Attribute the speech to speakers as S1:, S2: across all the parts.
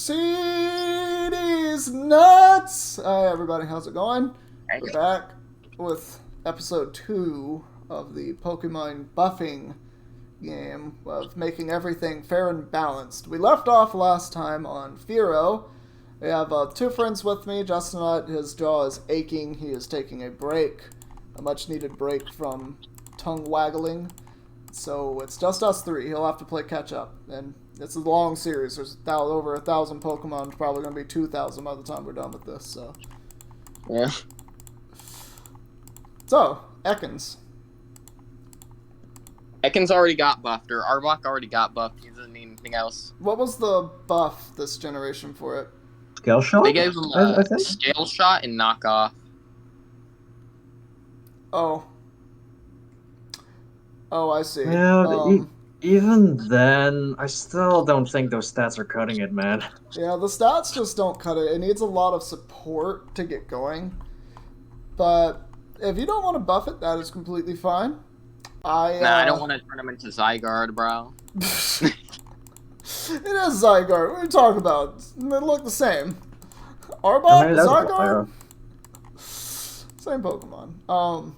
S1: CD's nuts! Hi, everybody, how's it going? We're back with episode 2 of the Pokemon buffing game of making everything fair and balanced. We left off last time on Fearow. We have two friends with me. Justin, his jaw is aching. He is taking a break, a much needed break from tongue waggling. So it's just us three. He'll have to play catch up. And it's a long series. There's over 1,000 Pokemon. It's probably going to be 2,000 by the time we're done with this. So.
S2: Yeah.
S1: So, Ekans.
S2: Ekans already got buffed, or Arbok already got buffed. He doesn't need anything else.
S1: What was the buff this generation for it?
S3: Scale shot?
S2: They gave him
S3: I think?
S2: scale shot and knockoff.
S1: Oh. Oh, I see.
S3: Yeah, but even then, I still don't think those stats are cutting it, man.
S1: Yeah, the stats just don't cut it. It needs a lot of support to get going. But if you don't want to buff it, that is completely fine.
S2: I don't want to turn him into Zygarde, bro.
S1: It is Zygarde. What are you talking about? They look the same. Arbok, Zygarde? Same Pokemon.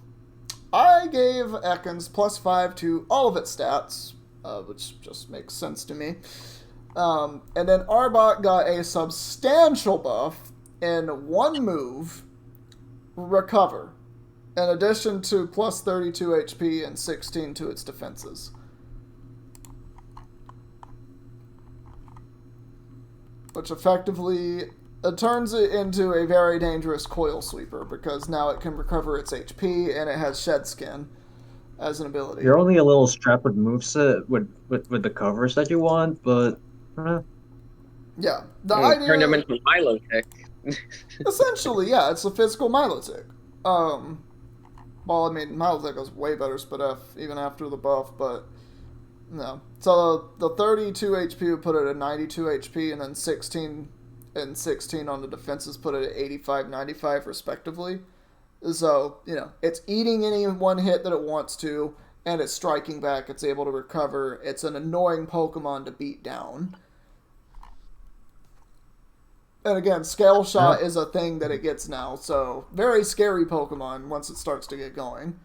S1: I gave Ekans +5 to all of its stats, which just makes sense to me. And then Arbok got a substantial buff in one move, Recover, in addition to +32 HP and 16 to its defenses. Which effectively turns it into a very dangerous Coil Sweeper, because now it can recover its HP and it has Shed Skin as an ability.
S3: You're only a little strapped with moveset with the covers that you want, but...
S1: Yeah. The idea...
S2: Turned him into Milotic.
S1: Essentially, yeah, it's a physical Milotic. Well, I mean, Milotic has way better Spit F even after the buff, but... No. So the 32 HP would put it at 92 HP, and then 16 and 16 on the defenses put it at 85, 95 respectively. So, you know, it's eating any one hit that it wants to, and it's striking back. It's able to recover. It's an annoying Pokemon to beat down. And again, Scale Shot is a thing that it gets now, so very scary Pokemon once it starts to get going.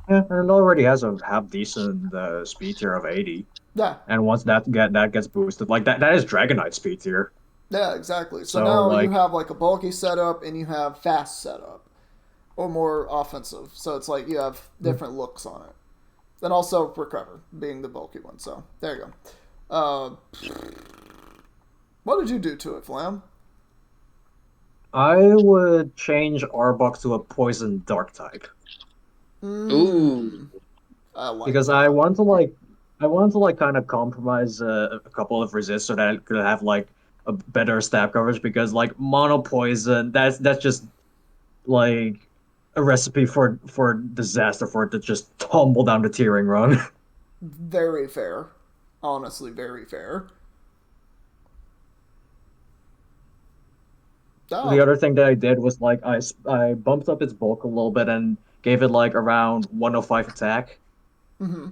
S3: Yeah, and it already has a half-decent speed tier of 80.
S1: Yeah.
S3: And once that gets boosted, like, that is Dragonite speed tier.
S1: Yeah, exactly. So now like, you have like a bulky setup and you have fast setup. Or more offensive. So it's like you have different looks on it. Then also Recover, being the bulky one. So there you go. What did you do to it, Flam?
S3: I would change Arbok to a Poison Dark type.
S2: Ooh.
S3: Because I want to kind of compromise a couple of resists so that it could have like a better stab coverage, because like mono poison, that's just like a recipe for disaster for it to just tumble down the tiering run.
S1: Very fair. Honestly, very fair.
S3: Oh. The other thing that I did was like I bumped up its bulk a little bit and gave it like around 105 attack.
S1: Mm-hmm.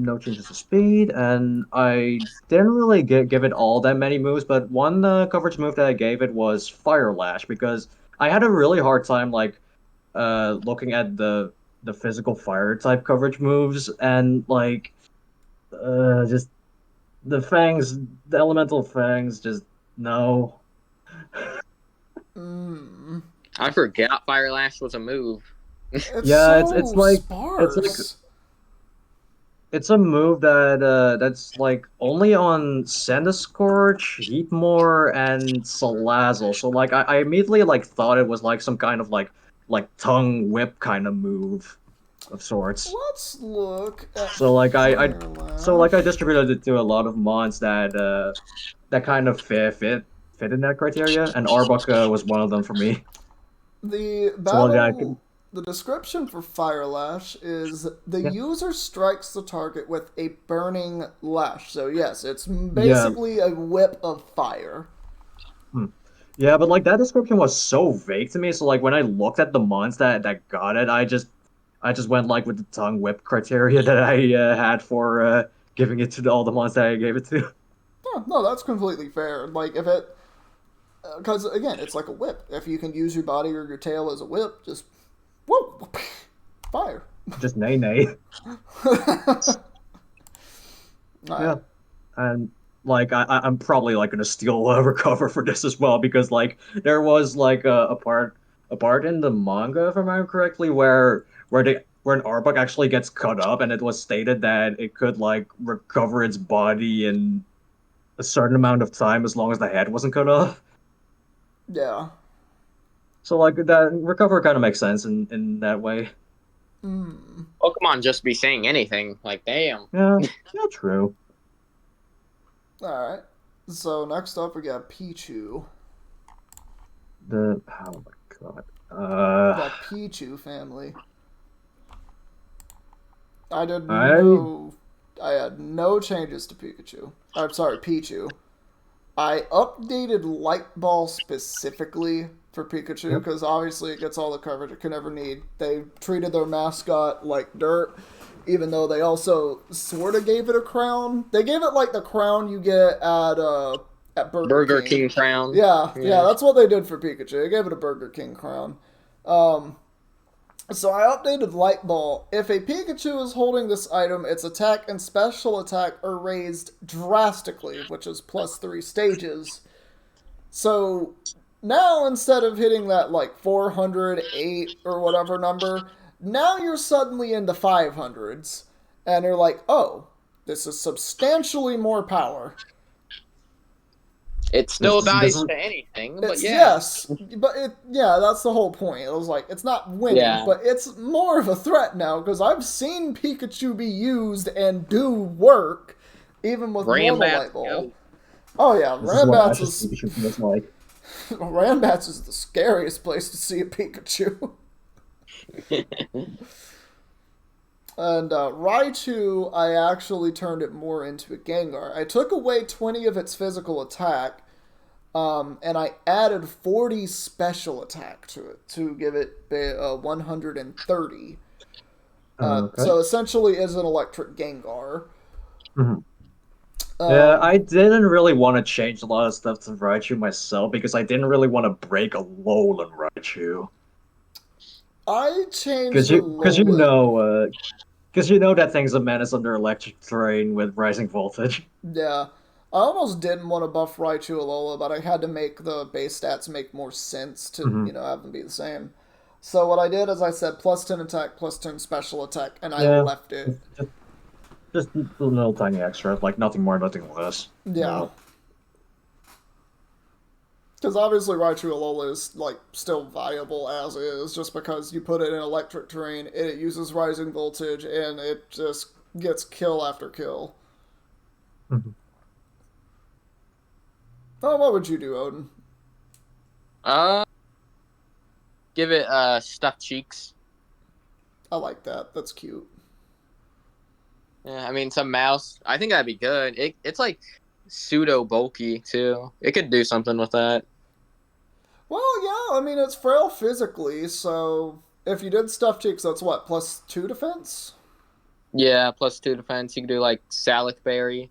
S3: No changes to speed, and I didn't really give it all that many moves, but one coverage move that I gave it was Fire Lash, because I had a really hard time like looking at the physical fire type coverage moves, and like just the fangs, the elemental fangs, just no.
S2: I forgot Fire Lash was a move.
S1: It's like sparse.
S3: It's a move that that's like only on Sanduscorch, Heatmore, and Salazzle. So like I immediately like thought it was like some kind of like tongue whip kind of move of sorts.
S1: Let's look at
S3: so like I distributed it to a lot of mons that that kind of fit in that criteria, and Arbok was one of them for me.
S1: The battle. The description for Fire Lash is the user strikes the target with a burning lash. So yes, it's basically a whip of fire.
S3: Yeah, but like that description was so vague to me. So like when I looked at the mons that got it, I just went like with the tongue whip criteria that I had for giving it to all the mons that I gave it to.
S1: Yeah, no, that's completely fair. Like, if it... Because, again, it's like a whip. If you can use your body or your tail as a whip, just... Whoa! Fire.
S3: Just nay nay. Yeah,
S1: Alright.
S3: and like I'm probably like gonna steal recover for this as well because like there was like a part in the manga, if I remember correctly, where an Arbok actually gets cut up, and it was stated that it could like recover its body in a certain amount of time as long as the head wasn't cut off.
S1: Yeah.
S3: So like that recover kind of makes sense in that way.
S1: Mm.
S2: Pokemon just be saying anything. Like, damn.
S3: Yeah, yeah, true.
S1: Alright. So, next up, we got Pichu.
S3: Oh my god.
S1: The Pichu family. I did
S3: I
S1: no... I had no changes to Pikachu. I'm sorry, Pichu. I updated Light Ball specifically for Pikachu
S3: Yep.
S1: because obviously it gets all the coverage it can ever need. They treated their mascot like dirt, even though they also sort of gave it a crown. They gave it like the crown you get at
S2: Burger King crown.
S1: Yeah, that's what they did for Pikachu. They gave it a Burger King crown. So I updated Light Ball. If a Pikachu is holding this item, its attack and special attack are raised drastically, which is +3 stages. So now instead of hitting that like 408 or whatever number, now you're suddenly in the 500s. And you're like, oh, this is substantially more power.
S2: It still
S3: This-
S2: dies
S3: this-
S2: to anything, but
S1: It's,
S2: yeah.
S1: yes, but that's the whole point. It was like, it's not winning,
S2: Yeah.
S1: but it's more of a threat now, because I've seen Pikachu be used and do work, even with normal
S2: Rambats
S1: Light Ball.
S2: go.
S1: Oh yeah,
S3: This is what
S1: Rambats
S3: Ash's
S1: is,
S3: Pikachu feels like.
S1: Rambats is the scariest place to see a Pikachu. And Raichu, I actually turned it more into a Gengar. I took away 20 of its physical attack, and I added 40 special attack to it to give it 130.
S3: Okay.
S1: So essentially, is an electric Gengar.
S3: Mhm.
S1: Um,
S3: Yeah, I didn't really want to change a lot of stuff to Raichu myself because I didn't really want to break a Alolan Raichu.
S1: I changed
S3: Because
S1: the
S3: you know that thing's a menace under electric terrain with rising voltage.
S1: Yeah. I almost didn't want to buff Raichu Alola, but I had to make the base stats make more sense to,
S3: Mhm.
S1: have them be the same. So what I did is I said +10 attack, +10 special attack, and I
S3: Yeah.
S1: left it.
S3: Just a little tiny extra, like nothing more, nothing less.
S1: Yeah. Because obviously Raichu Alola is, like, still viable as is, just because you put it in electric terrain, and it uses rising voltage, and it just gets kill after kill.
S3: Mhm.
S1: Oh, what would you do, Odin?
S2: Give it stuffed cheeks.
S1: I like that. That's cute.
S2: Yeah, I mean some mouse. I think that'd be good. It's like pseudo bulky too. It could do something with that.
S1: Well, yeah, I mean, it's frail physically, so if you did stuff cheeks, that's what, +2 defense?
S2: Yeah, +2 defense. You could do like Salic Berry.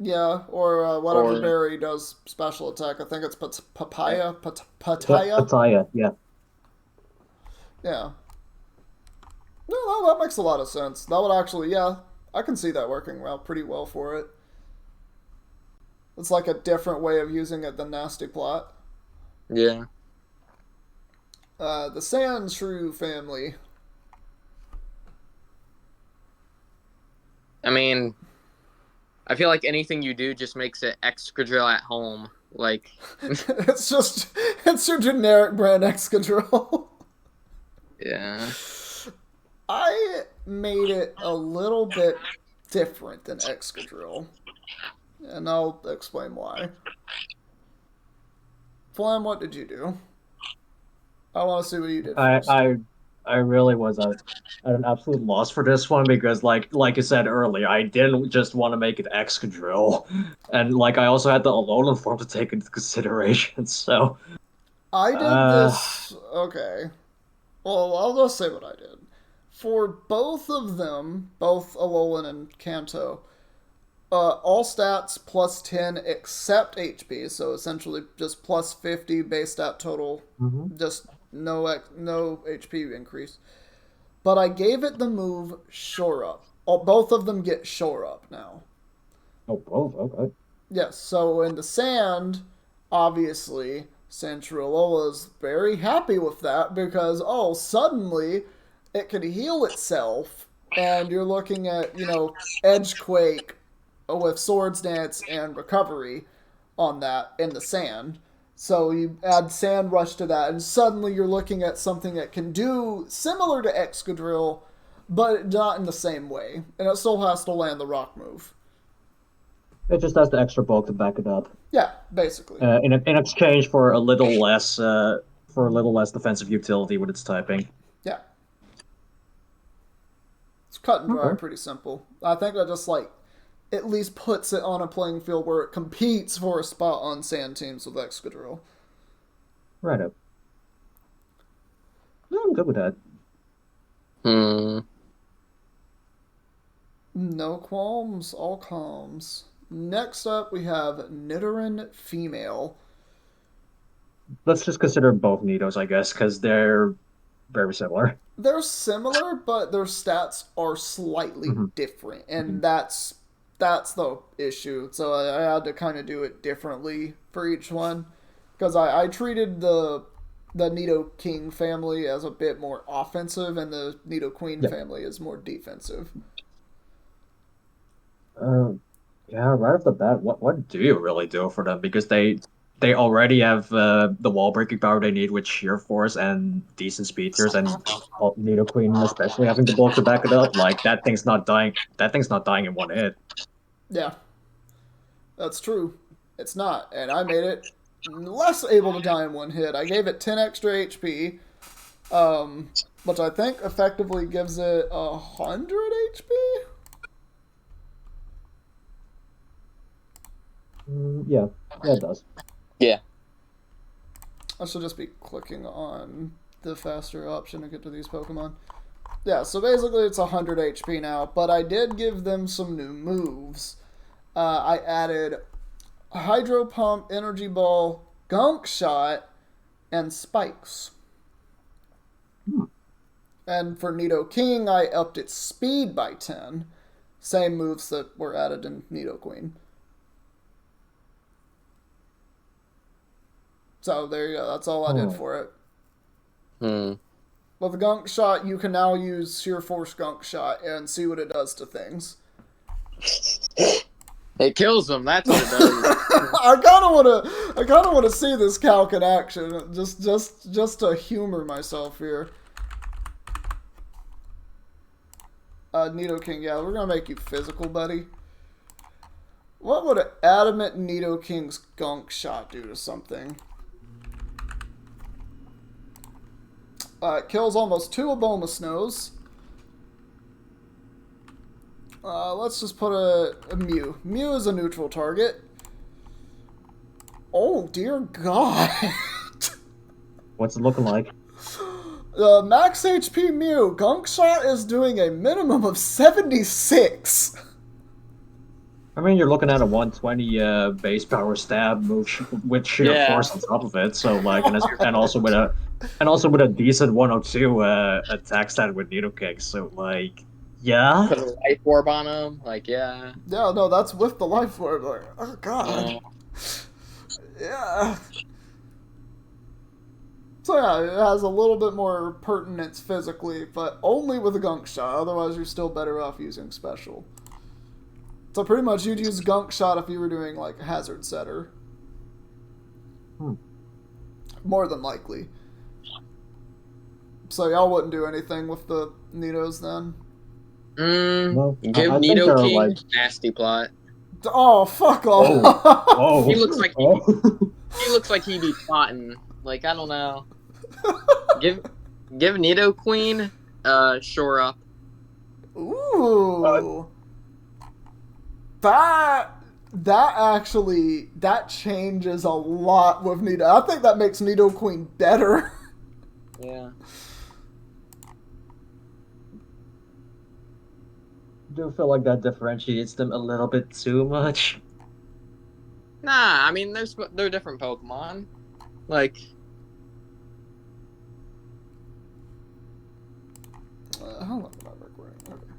S1: Yeah, or whatever
S2: Or-
S1: berry does special attack. I think it's papaya?
S3: Yeah,
S1: Pataya?
S3: Pataya, yeah.
S1: Yeah. No, that makes a lot of sense. That would actually, yeah, I can see that working pretty well for it. It's like a different way of using it than Nasty Plot.
S2: Yeah.
S1: The Sandshrew family.
S2: I mean, I feel like anything you do just makes it Excadrill at home. Like,
S1: it's your generic brand Excadrill.
S2: yeah.
S1: I made it a little bit different than Excadrill, and I'll explain why. Flam, what did you do? I want to see what you did first.
S3: I really was at an absolute loss for this one because like you said earlier, I didn't just want to make it Excadrill, and like I also had the Alolan form to take into consideration. So
S1: I did this. Okay. Well, I'll just say what I did. For both of them, both Alolan and Kanto, All stats plus 10 except HP, so essentially just plus 50 base stat total, just no HP increase. But I gave it the move Shore Up. Both of them get Shore Up now.
S3: Oh, okay.
S1: Yes, so in the sand, obviously, Centralola's very happy with that because, suddenly it can heal itself, and you're looking at, Edgequake with Swords Dance and Recovery on that in the sand. So you add Sand Rush to that, and suddenly you're looking at something that can do similar to Excadrill, but not in the same way. And it still has to land the rock move.
S3: It just has the extra bulk to back it up.
S1: Yeah, basically.
S3: In exchange for a little less defensive utility with its typing.
S1: Yeah. It's cut and dry, pretty simple. I think that just at least puts it on a playing field where it competes for a spot on sand teams with Excadrill.
S3: Right up. No, I'm good with that.
S1: No qualms, all calms. Next up, we have Nidoran Female.
S3: Let's just consider both Nidos, I guess, because they're very similar.
S1: They're similar, but their stats are slightly different, and that's the issue. So I had to kind of do it differently for each one, because I treated the Nidoking family as a bit more offensive, and the Nidoqueen family is more defensive.
S3: Yeah, right off the bat, what do you really do for them? Because they already have the wall breaking power they need with Sheer Force and decent speed tiers, and Nidoqueen especially having the bulk to back it up. Like that thing's not dying. That thing's not dying in one hit.
S1: Yeah, that's true. It's not, and I made it less able to die in one hit. I gave it 10 extra HP, which I think effectively gives it 100 HP.
S3: Yeah, it does.
S2: Yeah.
S1: I should just be clicking on the faster option to get to these Pokemon. Yeah, so basically it's 100 HP now, but I did give them some new moves. I added Hydro Pump, Energy Ball, Gunk Shot, and Spikes. And for Nidoking, I upped its speed by 10. Same moves that were added in Nidoqueen. So there you go. That's all I did for it. With the Gunk Shot, you can now use Sheer Force Gunk Shot and see what it does to things.
S2: It kills them. That's what it does.
S1: I kind of want to see this calc in action, just to humor myself here. Nidoking, yeah, we're gonna make you physical, buddy. What would an adamant Nidoking's Gunk Shot do to something? It kills almost 2 Abomasnows. Let's just put a Mew. Mew is a neutral target. Oh, dear God.
S3: What's it looking like?
S1: Max HP Mew. Gunk Shot is doing a minimum of 76.
S3: I mean, you're looking at a 120 base power stab move with Sheer Force on top of it. So like, and also with a decent 102 attack stat with Nidoking. So like, yeah.
S2: Put a life orb on him. Like, yeah.
S1: Yeah, no, that's with the life orb. Like, oh God. Yeah. So yeah, it has a little bit more pertinence physically, but only with a Gunk Shot. Otherwise, you're still better off using Special. So pretty much you'd use Gunk Shot if you were doing like Hazard Setter. More than likely. So y'all wouldn't do anything with the Nidos then?
S3: Well,
S2: Give Nidoking nasty plot.
S1: Oh, fuck off.
S3: Oh.
S2: He looks like he looks like he'd be plotting. Like, I don't know. Give Nidoqueen Shore Up.
S1: Ooh. That actually changes a lot with Nido. I think that makes Nidoqueen better.
S2: Yeah.
S3: do feel like that differentiates them a little bit too much.
S2: Nah, I mean, they're different Pokemon. Like,
S1: How long am I recording? Okay.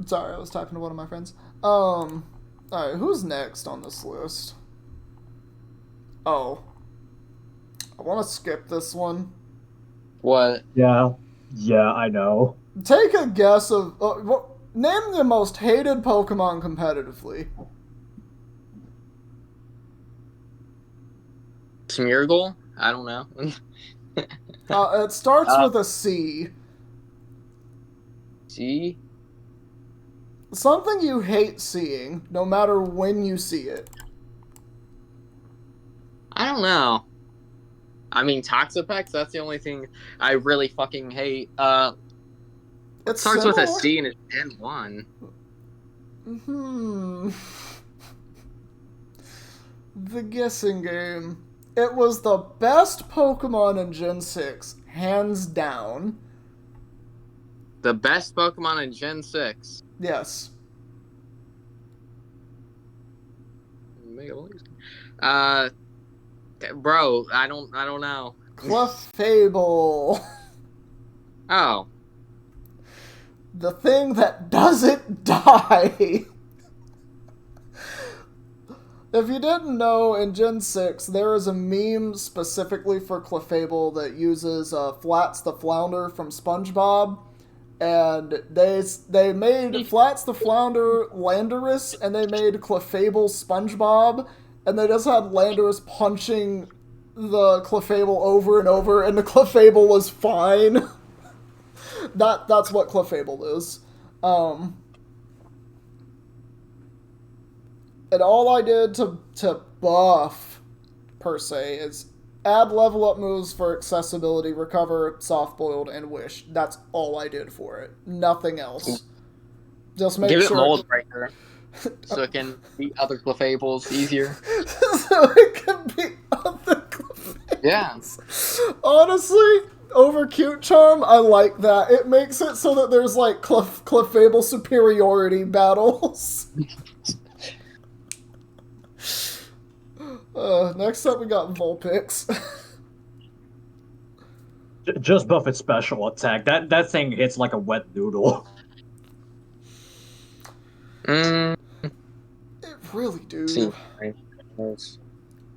S1: Sorry, I was typing to one of my friends. Alright, who's next on this list? Oh. I want to skip this one.
S2: what?
S3: Yeah, I know.
S1: Take a guess of... name the most hated Pokemon competitively.
S2: Smeargle? I don't know.
S1: It starts with a C.
S2: See?
S1: Something you hate seeing, no matter when you see it.
S2: I don't know. I mean, Toxapex, that's the only thing I really fucking hate. It
S1: It's
S2: starts with a
S1: similar-
S2: C and it's Gen 1.
S1: The guessing game. It was the best Pokemon in Gen 6, hands down.
S2: The best Pokemon in Gen 6.
S1: Yes.
S2: Bro, I don't know.
S1: Clefable.
S2: Oh.
S1: The thing that doesn't die. If you didn't know, in Gen 6, there is a meme specifically for Clefable that uses Flats the Flounder from SpongeBob. And they made Flats the Flounder Landorus, and they made Clefable SpongeBob, and they just had Landorus punching the Clefable over and over, and the Clefable was fine. That's what Clefable is. And all I did to buff, per se, is add level up moves for accessibility, recover, soft boiled, and wish. That's all I did for it. Nothing else. Just make
S2: Give
S1: sure.
S2: it Mold Breaker so it can beat other Clefables easier.
S1: So it can be other Clefables.
S2: Yeah.
S1: Honestly, over Cute Charm, I like that. It makes it so that there's like Clefable superiority battles. Next up, we got Vulpix.
S3: Just buff its special attack. That thing hits like a wet noodle.
S2: Mm,
S1: It really do.
S2: see.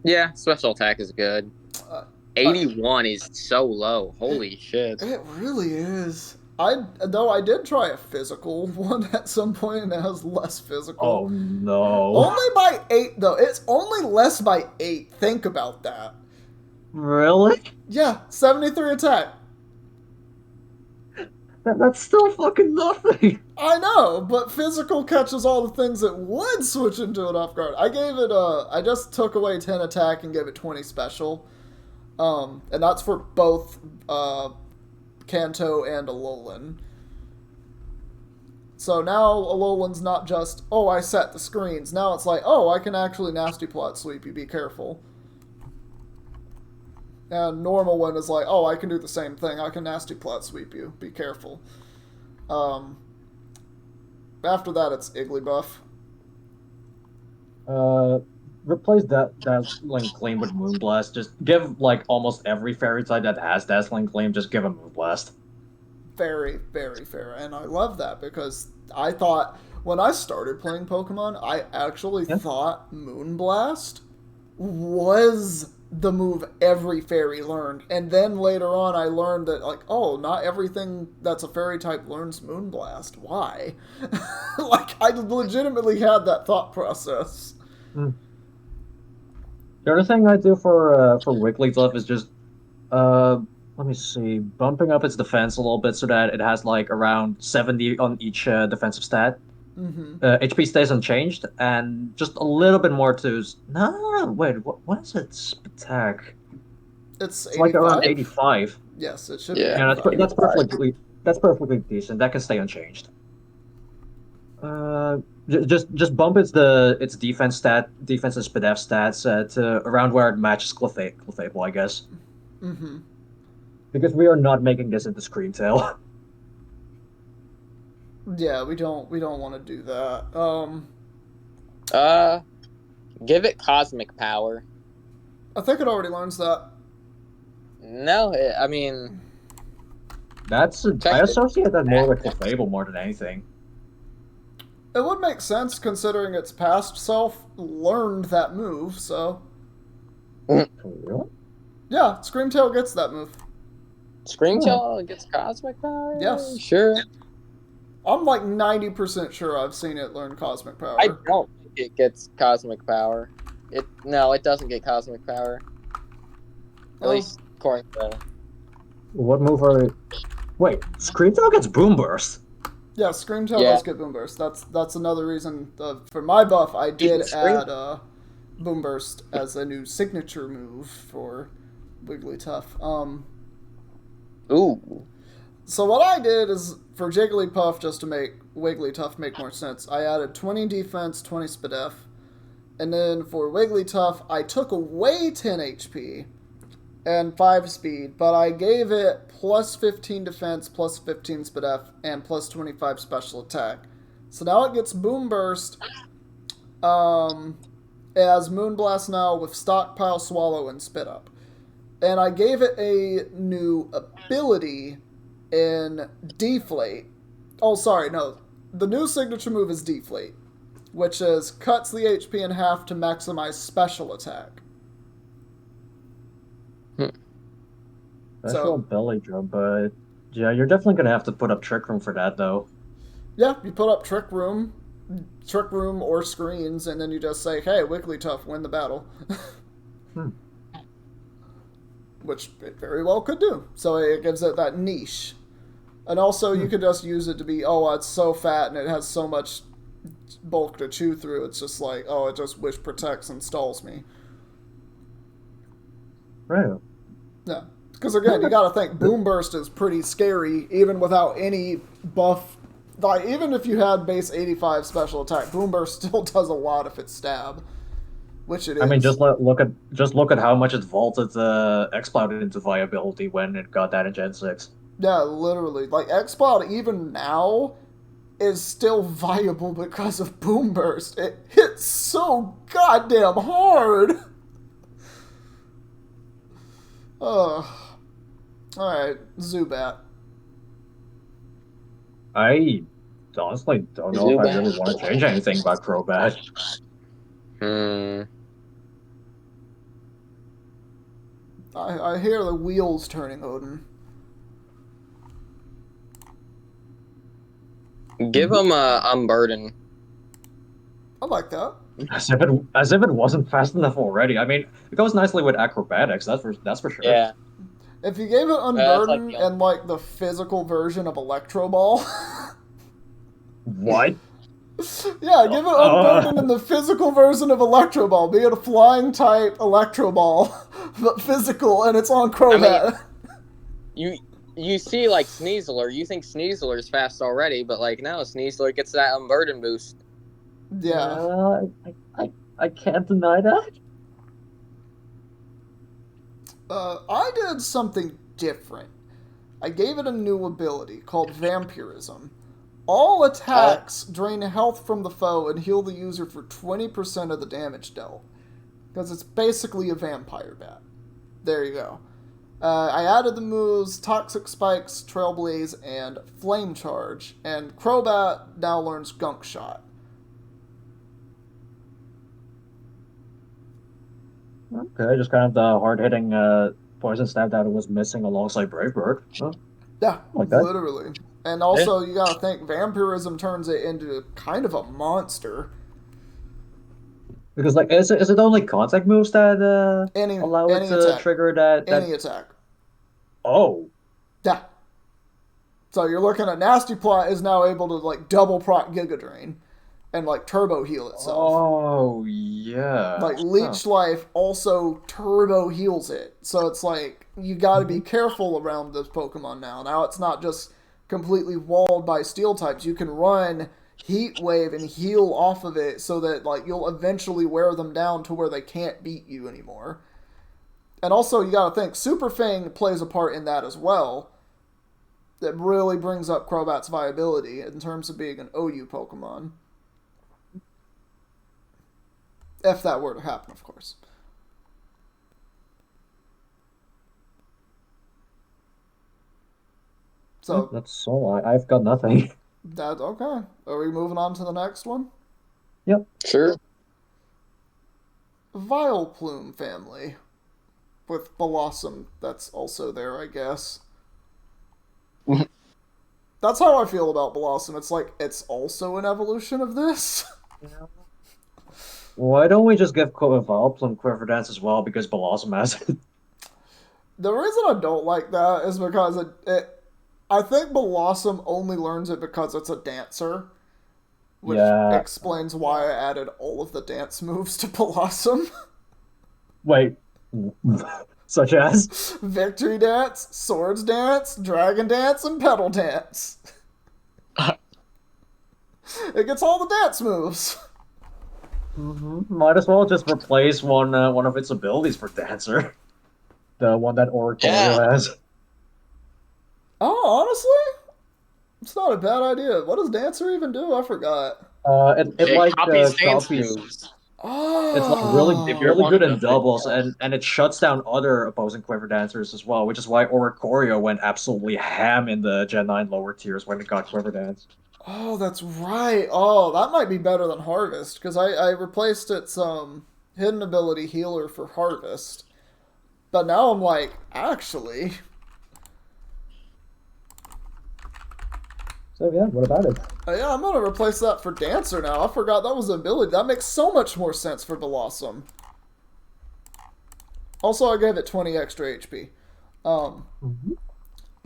S2: Yeah, special attack is good. 81 is so low. Holy shit.
S1: It really is. Though I did try a physical one at some point, and it has less physical.
S3: Oh no.
S1: Only by 8, though. It's only less by 8. Think about that.
S3: Really?
S1: Yeah, 73 attack.
S3: That's still fucking nothing.
S1: I know, but physical catches all the things that would switch into it off guard. I gave it I just took away 10 attack and gave it 20 special. And that's for both Kanto and Alolan. So now Alolan's not just, oh, I set the screens. Now it's like, oh, I can actually Nasty Plot sweep you, be careful. And normal one is like, oh, I can do the same thing. I can Nasty Plot sweep you, be careful. After that, it's Igglybuff.
S3: Replace that Dazzling Gleam with Moonblast. Just give like almost every fairy type that has Dazzling Gleam, just give a Moonblast.
S1: Very, very fair. And I love that because I thought, when I started playing Pokemon, I actually thought Moonblast was the move every fairy learned. And then later on, I learned that, like, oh, not everything that's a fairy type learns Moonblast. Why? Like, I legitimately had that thought process.
S3: The other thing I do for Wigglytuff is just let me see, bumping up its defense a little bit so that it has like around 70 on each defensive stat.
S1: Mm-hmm.
S3: HP stays unchanged, and just a little bit more to. No, wait, what is its attack?
S1: It's
S3: like
S1: 85?
S3: around 85.
S1: Yes, it should
S2: Yeah.
S1: be.
S3: Yeah, that's perfectly decent. That can stay unchanged. Just bump its defense and SPDF stats to around where it matches Clefable, I guess.
S1: Mm-hmm.
S3: Because we are not making this into Screamtail.
S1: Yeah, we don't want to do that.
S2: Give it cosmic power.
S1: I think it already learns that.
S2: No, I mean,
S3: I associate that more with the Fable more than anything.
S1: It would make sense considering its past self learned that move, so.
S3: Really?
S1: Yeah, Screamtail gets that move.
S2: Screamtail gets cosmic power?
S1: Yes.
S2: Sure.
S1: I'm like 90% sure I've seen it learn cosmic power.
S2: I don't think it gets cosmic power. No, it doesn't get cosmic power. At least according to...
S3: What move are... Wait, Screamtail gets Boom Burst?
S1: Yeah, Screamtail does get Boom Burst. That's another reason for my buff. I did add Boom Burst as a new signature move for Wigglytuff.
S2: Ooh.
S1: So what I did is, for Jigglypuff, just to make Wigglytuff make more sense, I added 20 defense, 20 SPDF. And then for Wigglytuff, I took away 10 HP and 5 speed, but I gave it plus 15 defense, plus 15 SPDF, and plus 25 special attack. So now it gets Boom Burst. It has Moonblast now with Stockpile, Swallow, and Spit Up. And I gave it a new ability in Deflate. Oh, sorry, no. The new signature move is Deflate, which is cuts the HP in half to maximize special attack.
S3: Special belly drum, but yeah, you're definitely gonna have to put up Trick Room for that, though.
S1: Yeah, you put up Trick Room or screens, and then you just say, "Hey, Wigglytuff, win the battle," which it very well could do. So it gives it that niche, and also you could just use it to be, "Oh, it's so fat and it has so much bulk to chew through. It's just like, oh, it just wish protects and stalls me."
S3: Right.
S1: Yeah. Because again, you gotta think, Boom Burst is pretty scary, even without any buff. Like, even if you had base 85 special attack, Boom Burst still does a lot if it's stab. Which it is.
S3: I mean, just look at how much it vaulted X-Cloud into viability when it got that in Gen 6.
S1: Yeah, literally. Like, X-Cloud, even now, is still viable because of Boom Burst. It hits so goddamn hard! Ugh. Alright, Zubat.
S3: I honestly don't know if I really want to change anything about Crobat.
S1: I hear the wheels turning, Odin.
S2: Give him a Unburden.
S1: I like that.
S3: As if it wasn't fast enough already. I mean, it goes nicely with acrobatics. That's for sure.
S2: Yeah.
S1: If you gave it Unburden and like the physical version of Electro Ball.
S3: What?
S1: Yeah, give it Unburden and the physical version of Electro Ball. Be it a flying type Electro Ball, but physical, and it's on Crobat.
S2: I mean, you see like Sneasler, you think Sneasler is fast already, but like no, Sneasler gets that Unburden boost.
S1: Yeah.
S3: I can't deny that.
S1: I did something different. I gave it a new ability called Vampirism. All attacks drain health from the foe and heal the user for 20% of the damage dealt. Because it's basically a vampire bat. There you go. I added the moves Toxic Spikes, Trailblaze, and Flame Charge. And Crobat now learns Gunk Shot.
S3: Okay, just kind of the hard-hitting poison stab that it was missing alongside Brave Bird. Huh?
S1: Yeah,
S3: like that.
S1: Literally. And also, you gotta think, Vampirism turns it into kind of a monster.
S3: Because, like, is it only contact moves that allow it to
S1: attack.
S3: trigger that...
S1: Any attack.
S3: Oh.
S1: Yeah. So you're looking at Nasty Plot is now able to, like, double proc Giga Drain and, like, turbo heal itself.
S3: Oh, yeah.
S1: Like, Leech Life also turbo heals it. So it's like, you gotta be careful around this Pokemon now. Now it's not just completely walled by Steel types. You can run Heat Wave and heal off of it so that, like, you'll eventually wear them down to where they can't beat you anymore. And also, you gotta think, Super Fang plays a part in that as well. That really brings up Crobat's viability in terms of being an OU Pokemon. If that were to happen, of course. So
S3: That's all. I've got nothing.
S1: that okay. Are we moving on to the next one?
S3: Yep.
S2: Sure.
S1: Vileplume family. With Blossom that's also there, I guess. That's how I feel about Blossom. It's like it's also an evolution of this.
S3: Why don't we just give Vileplume Quiver Dance as well because Blossom has it?
S1: The reason I don't like that is because I think Blossom only learns it because it's a dancer, which
S3: Yeah.
S1: explains why I added all of the dance moves to Blossom.
S3: Wait. Such as?
S1: Victory Dance, Swords Dance, Dragon Dance, and Petal Dance. It gets all the dance moves.
S3: Might as well just replace one of its abilities for Dancer. The one that Oracle has.
S1: Oh, honestly? It's not a bad idea. What does Dancer even do? I forgot.
S2: It copies dance
S3: copies.
S2: moves.
S1: Oh.
S3: It's like really good in doubles, and it shuts down other opposing Quiver Dancers as well, which is why Oricorio went absolutely ham in the Gen 9 lower tiers when it got Quiver Dance.
S1: Oh, that's right. Oh, that might be better than Harvest, because I replaced its hidden ability healer for Harvest. But now I'm like, actually...
S3: So yeah, what about it?
S1: yeah, I'm going to replace that for Dancer now. I forgot that was an ability. That makes so much more sense for Blossom. Also, I gave it 20 extra HP.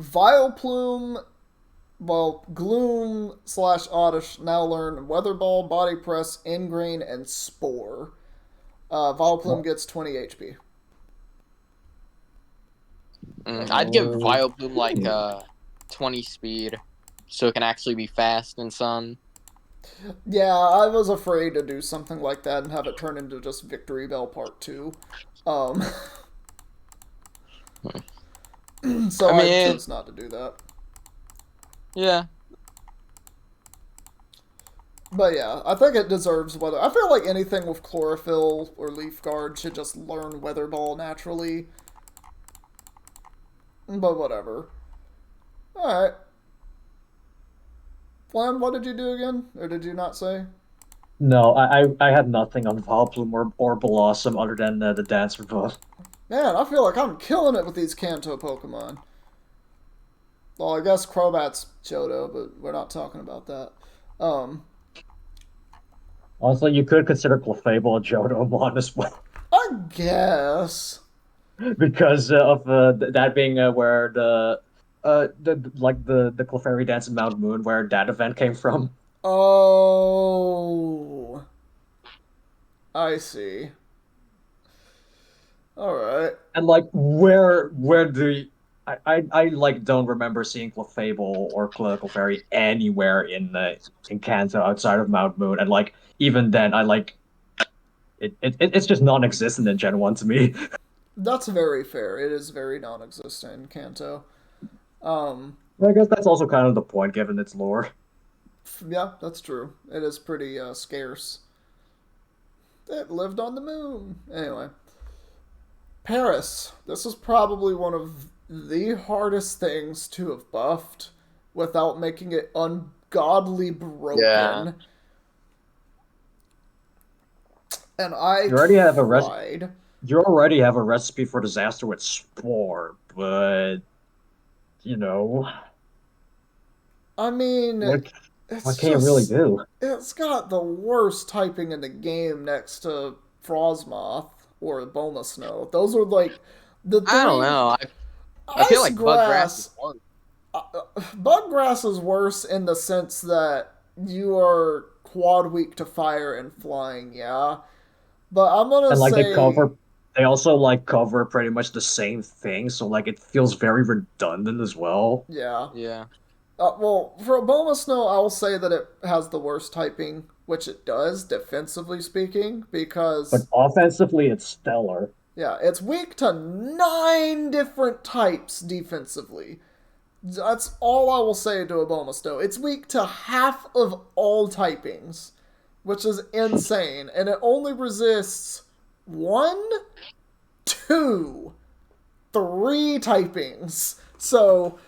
S1: Vileplume... Well, Gloom / Oddish now learn Weather Ball, Body Press, Ingrain, and Spore. Vileplume gets 20 HP.
S2: I'd give Vileplume like 20 speed, so it can actually be fast in Sun.
S1: Yeah, I was afraid to do something like that and have it turn into just Victory Bell Part 2. So I chose not to do that.
S2: Yeah.
S1: But yeah, I think it deserves weather. I feel like anything with Chlorophyll or Leaf Guard should just learn Weather Ball naturally. But whatever. Alright. Flam, what did you do again? Or did you not say?
S3: No, I had nothing on Vileplume or Blossom other than the Dancer buff.
S1: Man, I feel like I'm killing it with these Kanto Pokemon. Well, I guess Crobat's Johto, but we're not talking about that.
S3: Also, you could consider Clefable a Johtomon as well.
S1: I guess.
S3: Because of that being where the Clefairy Dance in Mount Moon, where that event came from.
S1: Oh, I see. All right.
S3: And like, where do I like don't remember seeing Clefable or Clefairy anywhere in Kanto outside of Mount Moon, and like even then, I like it's just non-existent in Gen 1 to me.
S1: That's very fair. It is very non-existent in Kanto.
S3: I guess that's also kind of the point, given its lore.
S1: Yeah, that's true. It is pretty scarce. It lived on the moon. Anyway. Paris. This is probably one of the hardest things to have buffed without making it ungodly broken.
S2: Yeah.
S1: And I
S3: You already have
S1: tried.
S3: You already have a recipe for disaster with Spore, but you know,
S1: I mean,
S3: what can you really do?
S1: It's got the worst typing in the game next to Frostmoth or Bulmasnow. Those are like the three.
S2: I don't know. I feel like Buggrass is worse.
S1: Buggrass is worse in the sense that you are quad weak to fire and flying, yeah. But I'm gonna
S3: And like
S1: say
S3: they also like cover pretty much the same thing, so like it feels very redundant as well.
S1: yeah.
S2: Yeah.
S1: Well, for Bulmasnow, I will say that it has the worst typing, which it does, defensively speaking, because...
S3: But offensively, it's stellar.
S1: Yeah, it's weak to 9 different types defensively. That's all I will say to Abomasnow. It's weak to half of all typings, which is insane. And it only resists 1, 2, 3 typings. So,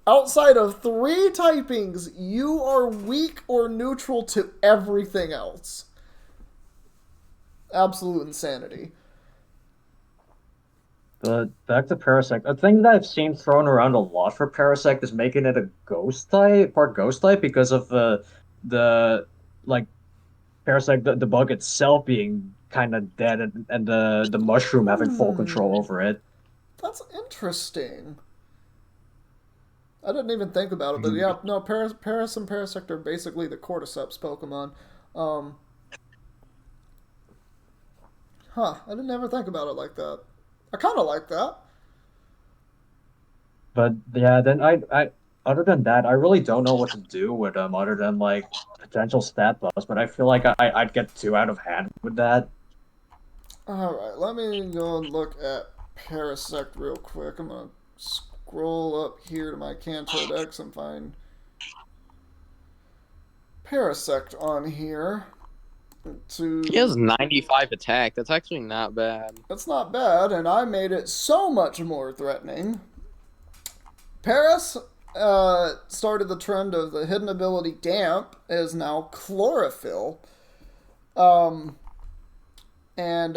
S1: outside of 3 typings, you are weak or neutral to everything else. Absolute insanity.
S3: But back to Parasect, a thing that I've seen thrown around a lot for Parasect is making it a ghost type, part ghost type, because of the like Parasect, the bug itself being kind of dead, and the mushroom having full control over it.
S1: That's interesting. I didn't even think about it, but yeah, no, Paris and Parasect are basically the Cordyceps Pokemon. I didn't ever think about it like that. I kind of like that.
S3: But yeah, then I other than that, I really don't know what to do with them other than like potential stat buffs. But I feel like I'd get too out of hand with that.
S1: Alright, let me go and look at Parasect real quick. I'm going to scroll up here to my Kanto Dex and find Parasect on here.
S2: He has 95 attack. That's actually not bad.
S1: That's not bad, and I made it so much more threatening. Paris started the trend of the hidden ability Damp is now Chlorophyll. And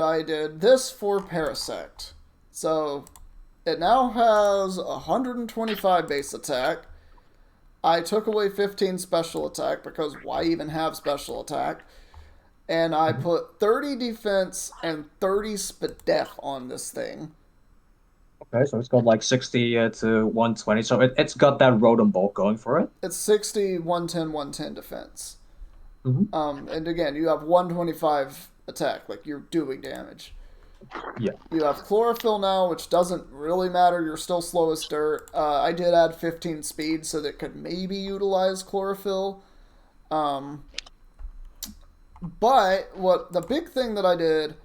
S1: I did this for Parasect. So it now has 125 base attack. I took away 15 special attack because why even have special attack? And I put 30 defense and 30 spadef on this thing.
S3: Okay, so it's got like 60 to 120, so it's got that Rotom Bolt going for it.
S1: It's 60, 110, 110 defense.
S3: Mm-hmm.
S1: And again, you have 125 attack, like you're doing damage.
S3: Yeah.
S1: You have Chlorophyll now, which doesn't really matter. You're still slow as dirt. I did add 15 speed so that could maybe utilize Chlorophyll. But what the big thing that I did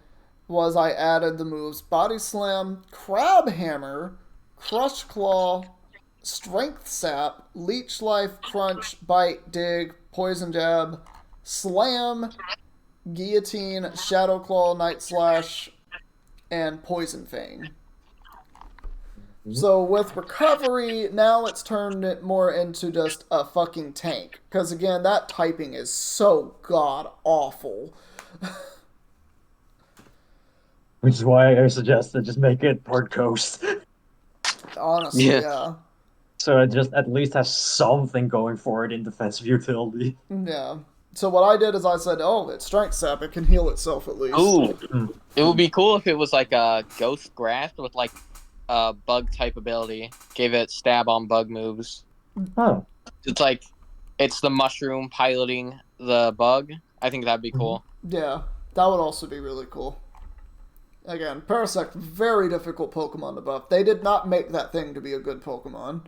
S1: was I added the moves Body Slam, Crab Hammer, Crush Claw, Strength Sap, Leech Life, Crunch, Bite, Dig, Poison Jab, Slam, Guillotine, Shadow Claw, Night Slash, and Poison Fang. So with Recovery, now it's turned it more into just a fucking tank. Because again, that typing is so god-awful.
S3: Which is why I suggested just make it part ghost.
S1: Honestly, yeah.
S3: So it just at least has something going for it in defensive utility.
S1: Yeah. So what I did is I said, oh, it's Strength Sap. It can heal itself at least.
S2: Ooh. It would be cool if it was like a Ghost Grasp with like a bug type ability. Gave it stab on bug moves.
S3: Oh.
S2: It's like, it's the mushroom piloting the bug. I think that'd be cool.
S1: Yeah. That would also be really cool. Again, Parasect, very difficult Pokemon to buff. They did not make that thing to be a good Pokemon.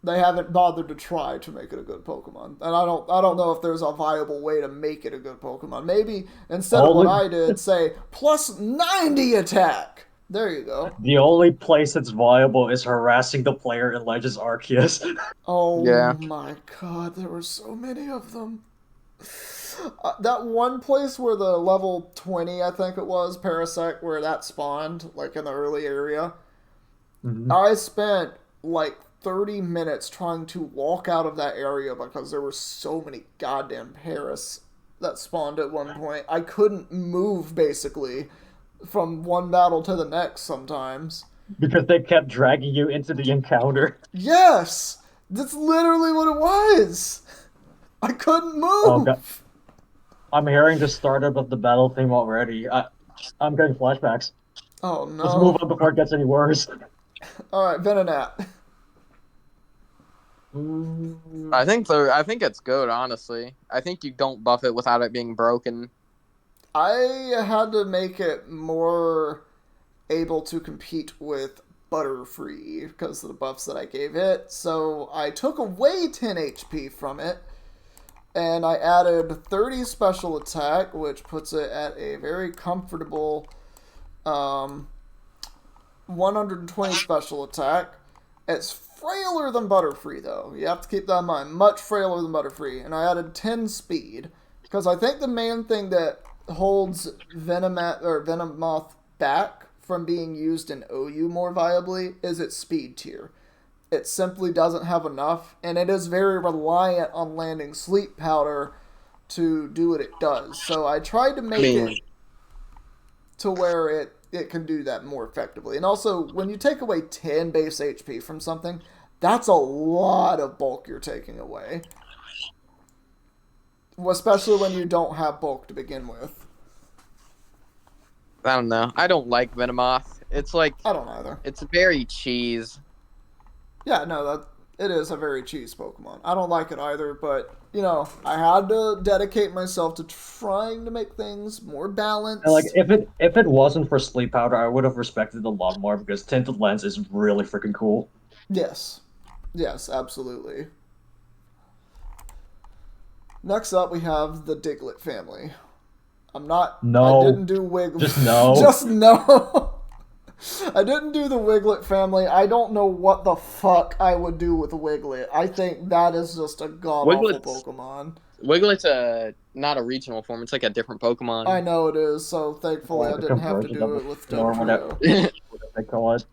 S1: They haven't bothered to try to make it a good Pokemon. And I don't know if there's a viable way to make it a good Pokemon. Maybe instead of what I did, say plus 90 attack. There you go.
S3: The only place that's viable is harassing the player in Legends Arceus.
S1: Oh
S2: yeah.
S1: My god, there were so many of them. That one place where the level 20, I think it was, Parasect, where that spawned, like in the early area, I spent like 30 minutes trying to walk out of that area because there were so many goddamn Paras that spawned at one point. I couldn't move, basically, from one battle to the next sometimes.
S3: Because they kept dragging you into the encounter.
S1: Yes! That's literally what it was! I couldn't move!
S3: Oh, God. I'm hearing the startup of the battle theme already. I'm getting flashbacks.
S1: Oh no.
S3: Let's move on before it gets any worse.
S1: Alright, Venonat.
S2: I think it's good, honestly. I think you don't buff it without it being broken.
S1: I had to make it more able to compete with Butterfree because of the buffs that I gave it. So I took away 10 HP from it. and I added 30 special attack, which puts it at a very comfortable 120 special attack. It's frailer than Butterfree, though. You have to keep that in mind. Much frailer than Butterfree. And I added 10 speed, because I think the main thing that holds Venomoth back from being used in OU more viably is its speed tier. It simply doesn't have enough, and it is very reliant on landing Sleep Powder to do what it does. So I tried to make it to where it can do that more effectively. And also, when you take away 10 base HP from something, that's a lot of bulk you're taking away. Especially when you don't have bulk to begin with.
S2: I don't know. I don't like Venomoth. It's like...
S1: I don't either.
S2: It's very cheese.
S1: Yeah, no, it is a very cheese Pokemon. I don't like it either, but, you know, I had to dedicate myself to trying to make things more balanced.
S3: And, like, if it wasn't for Sleep Powder, I would have respected it a lot more, because Tinted Lens is really freaking cool.
S1: Yes. Yes, absolutely. Next up, we have the Diglett family.
S3: No.
S1: I didn't do Wiglet.
S3: Just no.
S1: Just no. I didn't do the Wiglet family. I don't know what the fuck I would do with Wiglet. I think that is just a god-awful Pokemon.
S2: Wiglet's not a regional form. It's like a different Pokemon.
S1: I know it is, so thankfully I didn't have to do it with Dugtrio.
S3: They call it.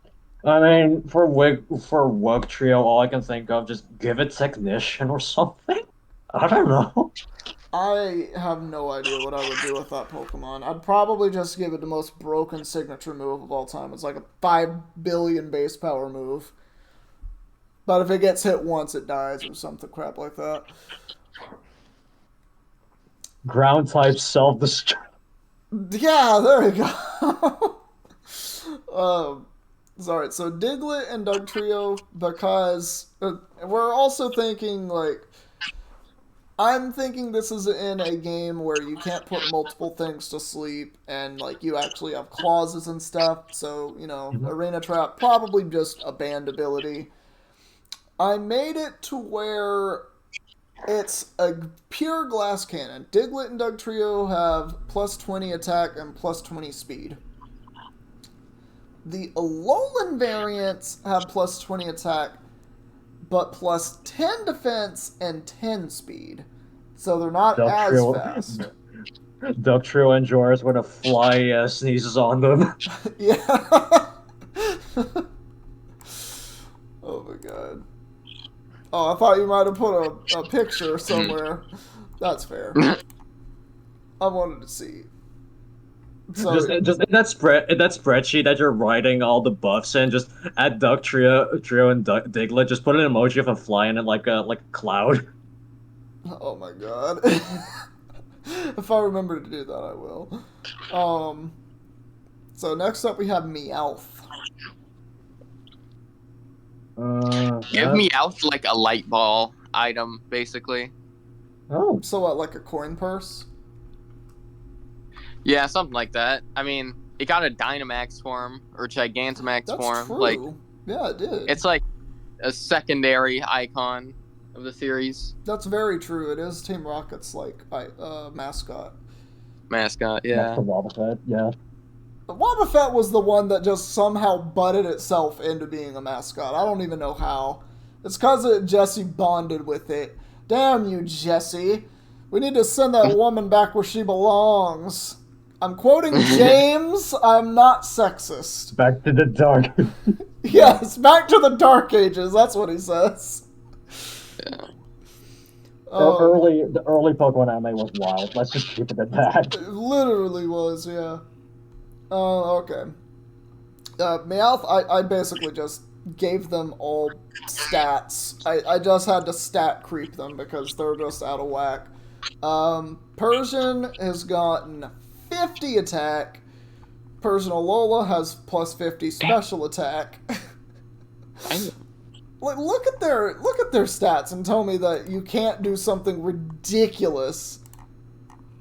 S3: I mean, for Wugtrio, all I can think of, just give it Technician or something. I don't know.
S1: I have no idea what I would do with that Pokemon. I'd probably just give it the most broken signature move of all time. It's like a 5 billion base power move. But if it gets hit once, it dies or something crap like that.
S3: Ground type self-destruct.
S1: Yeah, there you go. Sorry, so Diglett and Dugtrio, because we're also thinking, like, I'm thinking this is in a game where you can't put multiple things to sleep, and, like, you actually have clauses and stuff, so, you know, Arena Trap, probably just a banned ability. I made it to where it's a pure glass cannon. Diglett and Dugtrio have plus 20 attack and plus 20 speed. The Alolan variants have plus 20 attack, but plus 10 defense and 10 speed. So they're not as fast.
S3: Dugtrio and Joris when a fly sneezes on them.
S1: Yeah. Oh my god. Oh, I thought you might have put a picture somewhere. That's fair. I wanted to see. So,
S3: just in that spreadsheet that you're writing all the buffs in, just add Dugtrio and Diglett. Just put an emoji of a fly in it, like a cloud.
S1: Oh my god! If I remember to do that, I will. So next up we have Meowth.
S2: Give Meowth like a light ball item, basically.
S3: Oh.
S1: So what, like a coin purse?
S2: Yeah, something like that. I mean, it got a Dynamax form or Gigantamax
S1: That's
S2: form.
S1: true.
S2: Like,
S1: yeah, it did.
S2: it's like a secondary icon of the series.
S1: That's very true. It is Team Rocket's like mascot.
S2: Mascot, yeah.
S3: That's the Wobbuffet, yeah.
S1: The Wobbuffet was the one that just somehow butted itself into being a mascot. I don't even know how. It's because Jessie bonded with it. Damn you, Jessie. We need to send that woman back where she belongs. I'm quoting James. I'm not sexist.
S3: Back to the dark.
S1: Yes, back to the Dark Ages. That's what he says.
S2: Yeah.
S3: The early Pokemon anime was wild. Let's just keep it at that.
S1: It literally was, yeah. Okay. Meowth, I basically just gave them all stats. I just had to stat creep them because they're just out of whack. Persian has gotten 50 attack. Persian Alola has plus 50 special attack. Like, look at their stats and tell me that you can't do something ridiculous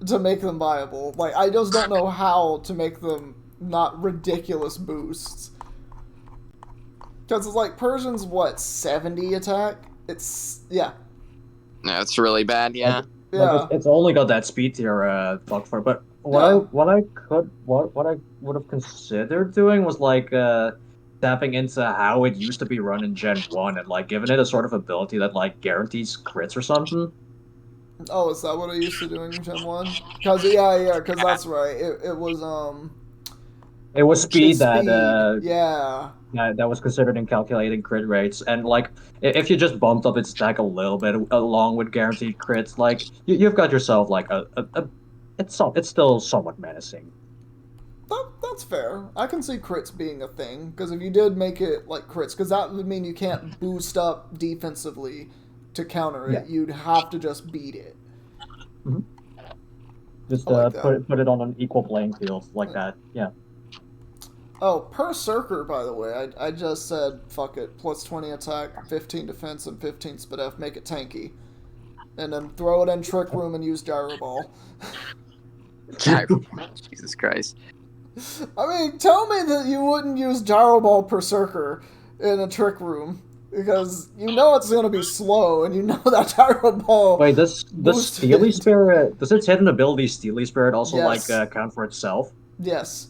S1: to make them viable. Like, I just don't know how to make them not ridiculous boosts. Because it's like, Persian's what, 70 attack? Yeah.
S2: No, it's really bad, yeah.
S1: Yeah,
S3: it's only got that speed tier bug for it. But
S1: yeah.
S3: what I would have considered doing was like tapping into how it used to be run in Gen 1 and like giving it a sort of ability that like guarantees crits or something.
S1: Oh, is that what I used to do in Gen 1? Because, yeah, because that's right. It was,
S3: It was
S1: it's
S3: speed that
S1: speed. Yeah.
S3: that was considered in calculating crit rates, and like if you just bumped up its stack a little bit along with guaranteed crits, like you've got yourself like a it's still somewhat menacing.
S1: That's fair. I can see crits being a thing, because if you did make it like crits, because that would mean you can't boost up defensively to counter
S3: Yeah.
S1: it. You'd have to just beat it.
S3: Mhm. Just
S1: I like that.
S3: put it on an equal playing field like that. Yeah.
S1: Oh, Berserker, by the way, I just said, fuck it, plus 20 attack, 15 defense, and 15 SPDF, make it tanky. And then throw it in Trick Room and use Gyro Ball.
S2: Jesus Christ.
S1: I mean, tell me that you wouldn't use Gyro Ball Berserker in a Trick Room. Because you know it's going to be slow, and you know that Gyro Ball...
S3: Wait, does Steely Spirit, does its hidden ability Steely Spirit also
S1: Yes.
S3: like count for itself?
S1: Yes.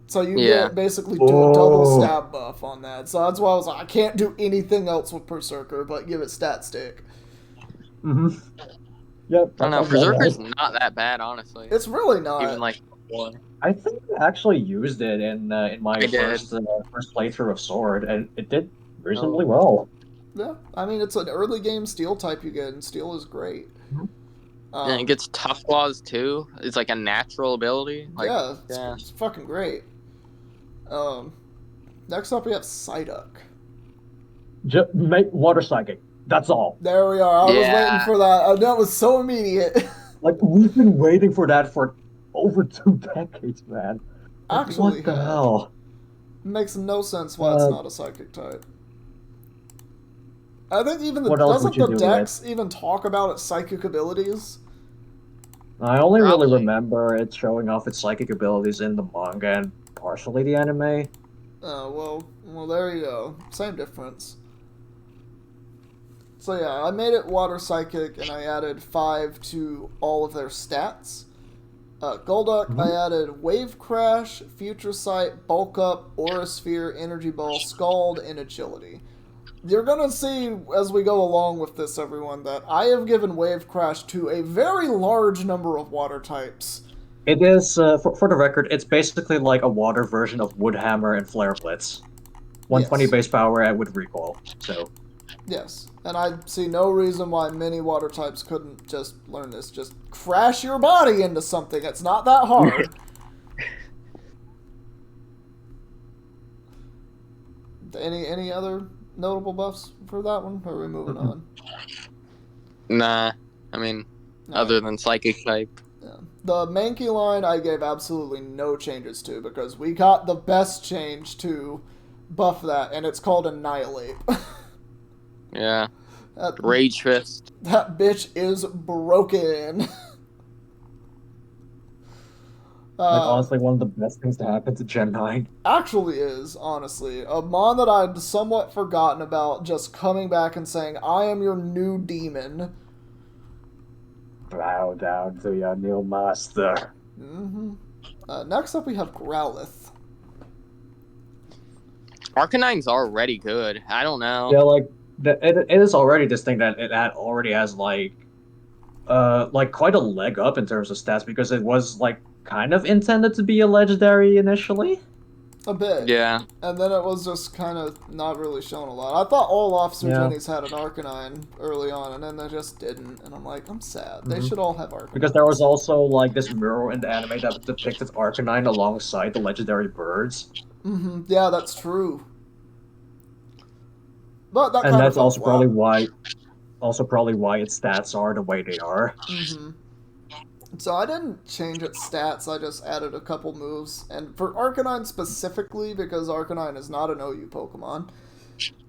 S1: So you
S2: Yeah.
S1: get basically do a double stab buff on that. So that's why I was like, I can't do anything else with Berserker, but give it stat stick.
S3: Mm-hmm. Yep.
S2: I don't know. Berserker's not that bad, honestly.
S1: It's really not.
S2: Even like one.
S3: I think I actually used it in my
S2: I did.
S3: first playthrough of Sword, and it did reasonably well.
S1: Yeah, I mean, it's an early game steel type you get, and steel is great.
S2: And it gets tough claws too. It's like a natural ability. Like,
S1: yeah, it's fucking great. Next up we have Psyduck.
S3: Just make water psychic. That's all.
S1: There we are. I was
S2: Yeah.
S1: waiting for that. That was so immediate.
S3: Like we've been waiting for that for over 2 decades, man. Like,
S1: Actually,
S3: what the hell?
S1: Makes no sense why it's not a psychic type. I think even
S3: What else would
S1: doesn't
S3: you
S1: the
S3: do
S1: Dex even talk about its psychic abilities?
S3: I only
S2: Probably.
S3: really remember it showing off its psychic abilities in the manga and partially the anime.
S1: Oh, well, there you go. Same difference. So yeah, I made it water psychic, and I added 5 to all of their stats. Golduck, I added Wave Crash, Future Sight, Bulk Up, Aura Sphere, Energy Ball, Scald, and Agility. You're gonna see as we go along with this, everyone, that I have given Wave Crash to a very large number of water types.
S3: It is, for the record, it's basically like a water version of Woodhammer and Flare Blitz. 120
S1: Yes.
S3: base power and with recoil, so...
S1: Yes, and I see no reason why many water types couldn't just learn this. Just crash your body into something. It's not that hard. Any other notable buffs for that one? Or are we moving on?
S2: Nah. I mean, other than psychic type.
S1: Yeah. The Mankey line I gave absolutely no changes to because we got the best change to buff that, and it's called Annihilate.
S2: Yeah.
S1: That,
S2: Rage Fist.
S1: that bitch is broken.
S3: Like, honestly, one of the best things to happen to Gen 9.
S1: Actually is, honestly. A mon that I'd somewhat forgotten about just coming back and saying, I am your new demon.
S3: Bow down to your new master.
S1: Mm-hmm. Next up we have Growlithe.
S2: Arcanine's already good. I don't know.
S3: Yeah, like, it is already this thing that it already has, like quite a leg up in terms of stats because it was, like, kind of intended to be a legendary initially.
S1: A bit.
S2: Yeah.
S1: And then it was just kind of not really shown a lot. I thought all Officer
S3: Yeah.
S1: Jennies had an Arcanine early on, and then they just didn't. And I'm like, I'm sad. They should all have Arcanine.
S3: Because there was also, like, this mural in the anime that depicted Arcanine alongside the legendary birds.
S1: Mm-hmm. Yeah, that's true. But that
S3: And
S1: kind
S3: that's
S1: of
S3: also probably why its stats are the way they are.
S1: Mm-hmm. So I didn't change its stats, I just added a couple moves. And for Arcanine specifically, because Arcanine is not an OU Pokemon,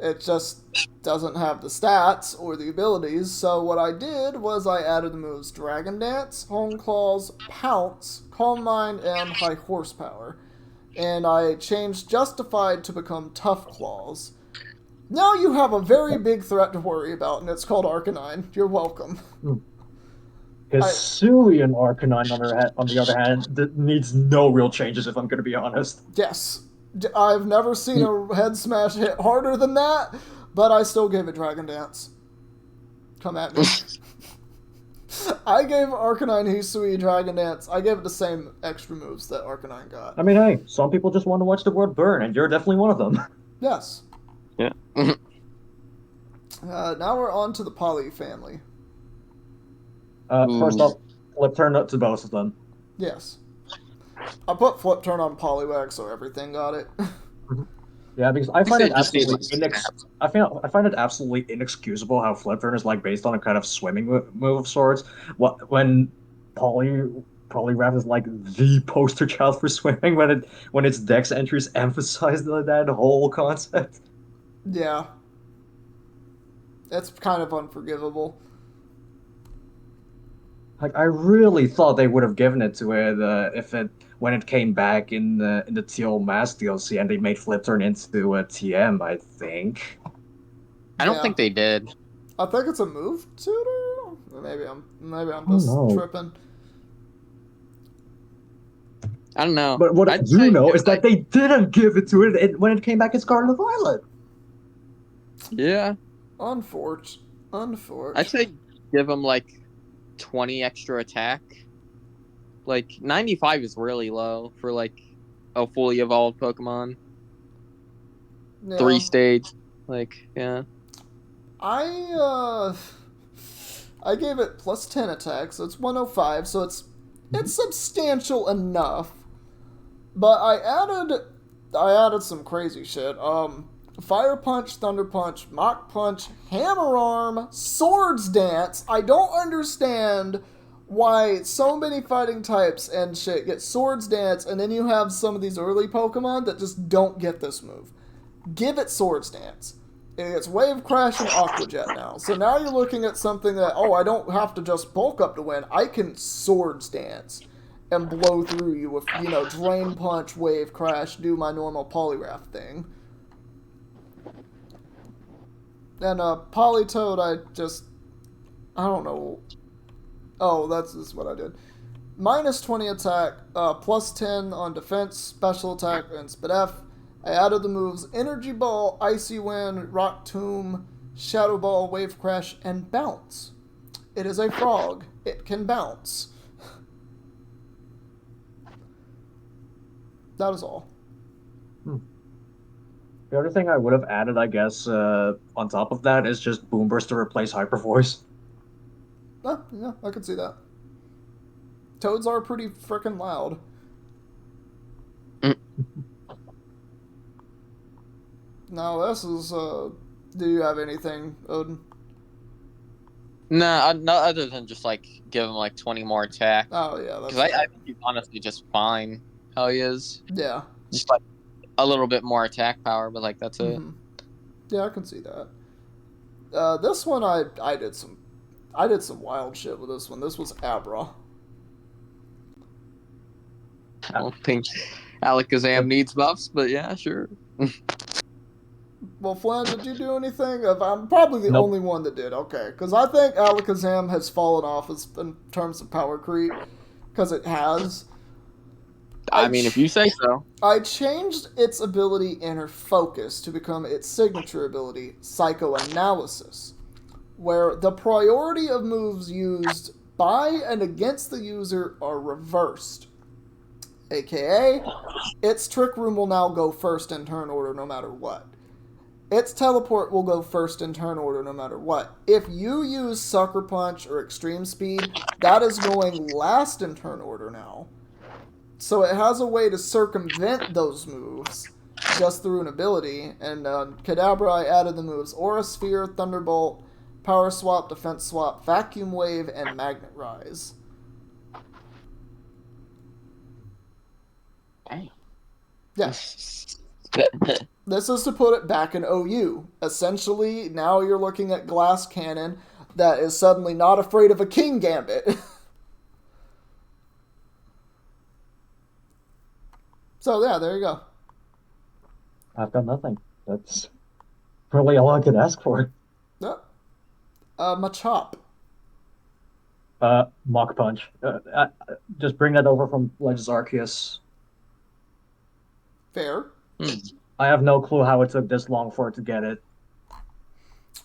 S1: it just doesn't have the stats or the abilities. So what I did was I added the moves Dragon Dance, Hone Claws, Pounce, Calm Mind, and High Horsepower. And I changed Justified to become Tough Claws. Now you have a very big threat to worry about, and it's called Arcanine. You're welcome.
S3: Hisuian Arcanine, on the other hand, that needs no real changes, if I'm going to be honest.
S1: Yes. I've never seen a head smash hit harder than that, but I still gave it Dragon Dance. Come at me. I gave Arcanine Hisui Dragon Dance. I gave it the same extra moves that Arcanine got.
S3: I mean, hey, some people just want to watch the world burn, and you're definitely one of them.
S1: Yes.
S2: Yeah.
S1: Now we're on to the Poly family.
S3: First off, flip turn to both of them.
S1: Yes. I put flip turn on Poliwag, so everything got it.
S3: Yeah, because I find it
S2: Just
S3: absolutely
S2: need, like,
S3: I find it absolutely inexcusable how flip turn is like based on a kind of swimming move of sorts. When Poliwrath is like the poster child for swimming when its Dex entries emphasize that whole concept.
S1: Yeah. It's kind of unforgivable.
S3: Like I really thought they would have given it to it if it when it came back in the Teal Mask DLC and they made flip turn into a TM. I think.
S2: I don't think they did.
S1: I think it's a move tutor. Maybe I'm just tripping.
S2: I don't know.
S3: But what I do know is that they didn't give it to it when it came back as Scarlet Violet.
S2: Yeah.
S1: Unfortunate.
S2: I'd say give them like 20 extra attack. Like 95 is really low for like a fully evolved Pokemon.
S1: Yeah.
S2: 3 stage. Like, yeah.
S1: I gave it plus 10 attack, so it's 105, so it's substantial enough. But I added some crazy shit. Fire Punch, Thunder Punch, Mach Punch, Hammer Arm, Swords Dance. I don't understand why so many fighting types and shit get Swords Dance, and then you have some of these early Pokemon that just don't get this move. Give it Swords Dance. It's Wave Crash and Aqua Jet now. So now you're looking at something that, I don't have to just bulk up to win. I can Swords Dance and blow through you with, Drain Punch, Wave Crash, do my normal Poliwrath thing. And Politoed, I don't know. Oh, this is what I did. Minus 20 attack, plus 10 on defense, special attack, and SpDef. I added the moves Energy Ball, Icy Wind, Rock Tomb, Shadow Ball, Wave Crash, and Bounce. It is a frog. It can bounce. That is all.
S3: The other thing I would have added, I guess, on top of that is just Boom Burst to replace Hyper Voice.
S1: Yeah, I can see that. Toads are pretty freaking loud. Now, this is, do you have anything, Odin?
S2: Nah, no, other than just, like, give him, like, 20 more attack.
S1: Oh, yeah.
S2: Because I think he's honestly just fine how he is.
S1: Yeah.
S2: Just, like, a little bit more attack power, but, like, that's it.
S1: Yeah, I can see that. This one, I did some wild shit with this one. This was Abra.
S2: I don't think Alakazam needs buffs, but yeah, sure.
S1: Well, Flan, did you do anything? I'm probably the only one that did. Okay, because I think Alakazam has fallen off in terms of power creep, because it has.
S2: I mean, if you say so.
S1: I changed its ability Inner Focus to become its signature ability, Psychoanalysis, where the priority of moves used by and against the user are reversed. AKA, its Trick Room will now go first in turn order no matter what. Its Teleport will go first in turn order no matter what. If you use Sucker Punch or Extreme Speed, that is going last in turn order now. So it has a way to circumvent those moves just through an ability. And Kadabra, I added the moves Aura Sphere, Thunderbolt, Power Swap, Defense Swap, Vacuum Wave, and Magnet Rise.
S2: Dang.
S1: Yes. This is to put it back in OU. Essentially, now you're looking at Glass Cannon that is suddenly not afraid of a King Gambit. So, yeah, there you go.
S3: I've got nothing. That's really all I could ask for.
S1: Yep. Machop.
S3: Mach Punch. Just bring that over from Legends Arceus.
S1: Fair.
S3: I have no clue how it took this long for it to get it,
S1: No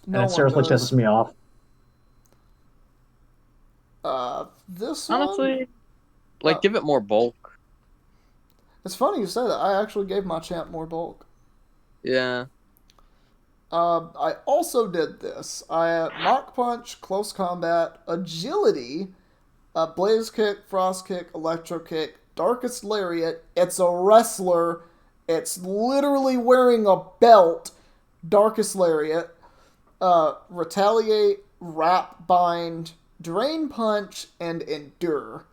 S3: and it
S1: one
S3: seriously
S1: does.
S3: pisses me off.
S1: This
S2: Honestly,
S1: one,
S2: give it more bulk.
S1: it's funny you say that. I actually gave my champ more bulk.
S2: Yeah.
S1: I also did this. I Mach Punch, Close Combat, Agility, Blaze Kick, Frost Kick, Electro Kick, Darkest Lariat. It's a wrestler. It's literally wearing a belt. Darkest Lariat, Retaliate, Wrap Bind, Drain Punch, and Endure.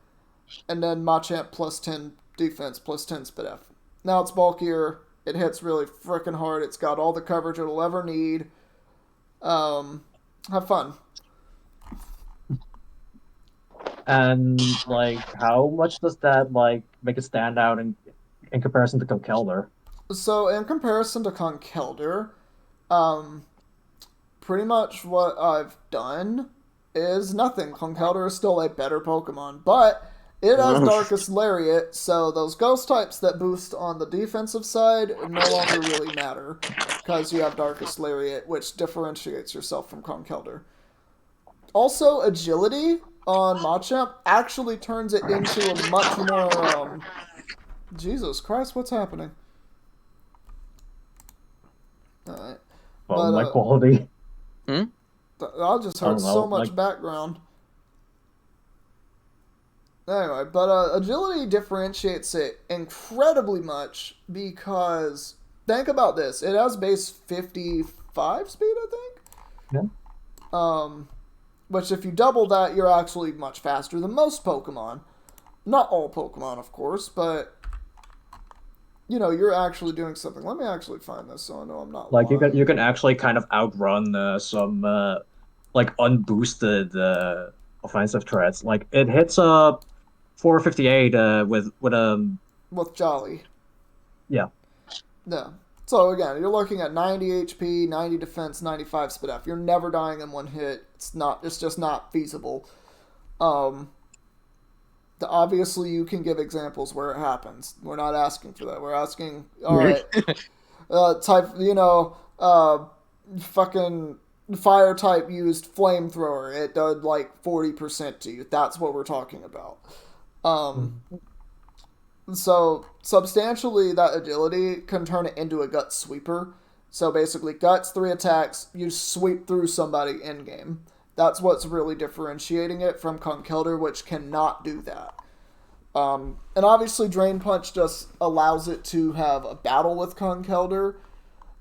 S1: And then Machamp plus 10 defense, plus 10 Spit F. Now it's bulkier. It hits really freaking hard. It's got all the coverage it'll ever need. Have fun.
S3: And like, how much does that like make it stand out in comparison to Conkeldurr?
S1: So in comparison to Conkeldurr, um, pretty much what I've done is nothing. Conkeldurr is still a better Pokemon, but it has Darkest Lariat, so those ghost types that boost on the defensive side no longer really matter because you have Darkest Lariat, which differentiates yourself from Conkeldurr. Also, agility on Machamp actually turns it into a much more. Jesus Christ, what's happening? Alright.
S3: Well,
S1: But,
S3: my quality.
S1: I just heard
S3: know,
S1: so much
S3: like-
S1: background. Anyway, but agility differentiates it incredibly much because think about this: it has base 55 speed, I think.
S3: Yeah.
S1: Which if you double that, you're actually much faster than most Pokemon. Not all Pokemon, of course, but you know you're actually doing something. Let me actually find this so I know I'm not
S3: Like
S1: lying.
S3: you can actually kind of outrun some like unboosted offensive threats. Like it hits 458
S1: With Jolly.
S3: yeah.
S1: Yeah. So again, you're looking at 90 HP, 90 defense, 95 Spit F. You're never dying in one hit. It's just not feasible. Obviously you can give examples where it happens. We're not asking for that. We're asking, all right, fucking fire type used flamethrower. It did like 40% to you. That's what we're talking about. So substantially, that agility can turn it into a gut sweeper. So basically, guts 3 attacks, you sweep through somebody in game. That's what's really differentiating it from Conkeldurr, which cannot do that. And obviously, Drain Punch just allows it to have a battle with Conkeldurr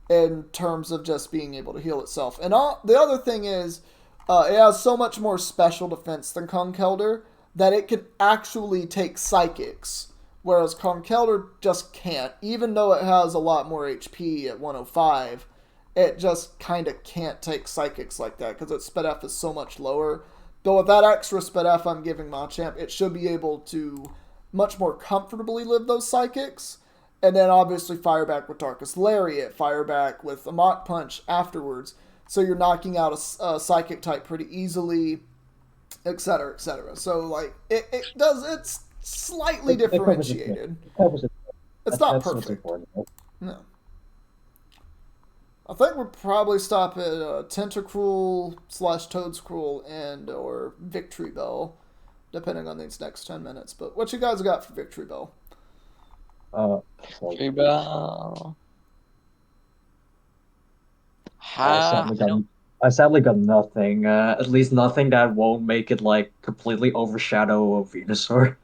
S1: in terms of just being able to heal itself. And the other thing is, it has so much more special defense than Conkeldurr that it can actually take Psychics. Whereas Conkeldurr just can't. Even though it has a lot more HP at 105, it just kind of can't take Psychics like that because its Spit F is so much lower. Though with that extra Spit F I'm giving Machamp, it should be able to much more comfortably live those Psychics. And then obviously fire back with Darkest Lariat, fire back with a Mach Punch afterwards. So you're knocking out a Psychic type pretty easily, etc., etc. So like it's slightly differentiated. It's not perfect. No. I think we'll probably stop at Tentacruel / Toadscruel and or Victory Bell, depending on these next 10 minutes. But what you guys got for Victory Bell?
S2: Victory Bell.
S3: I sadly got nothing. At least nothing that won't make it like completely overshadow Venusaur.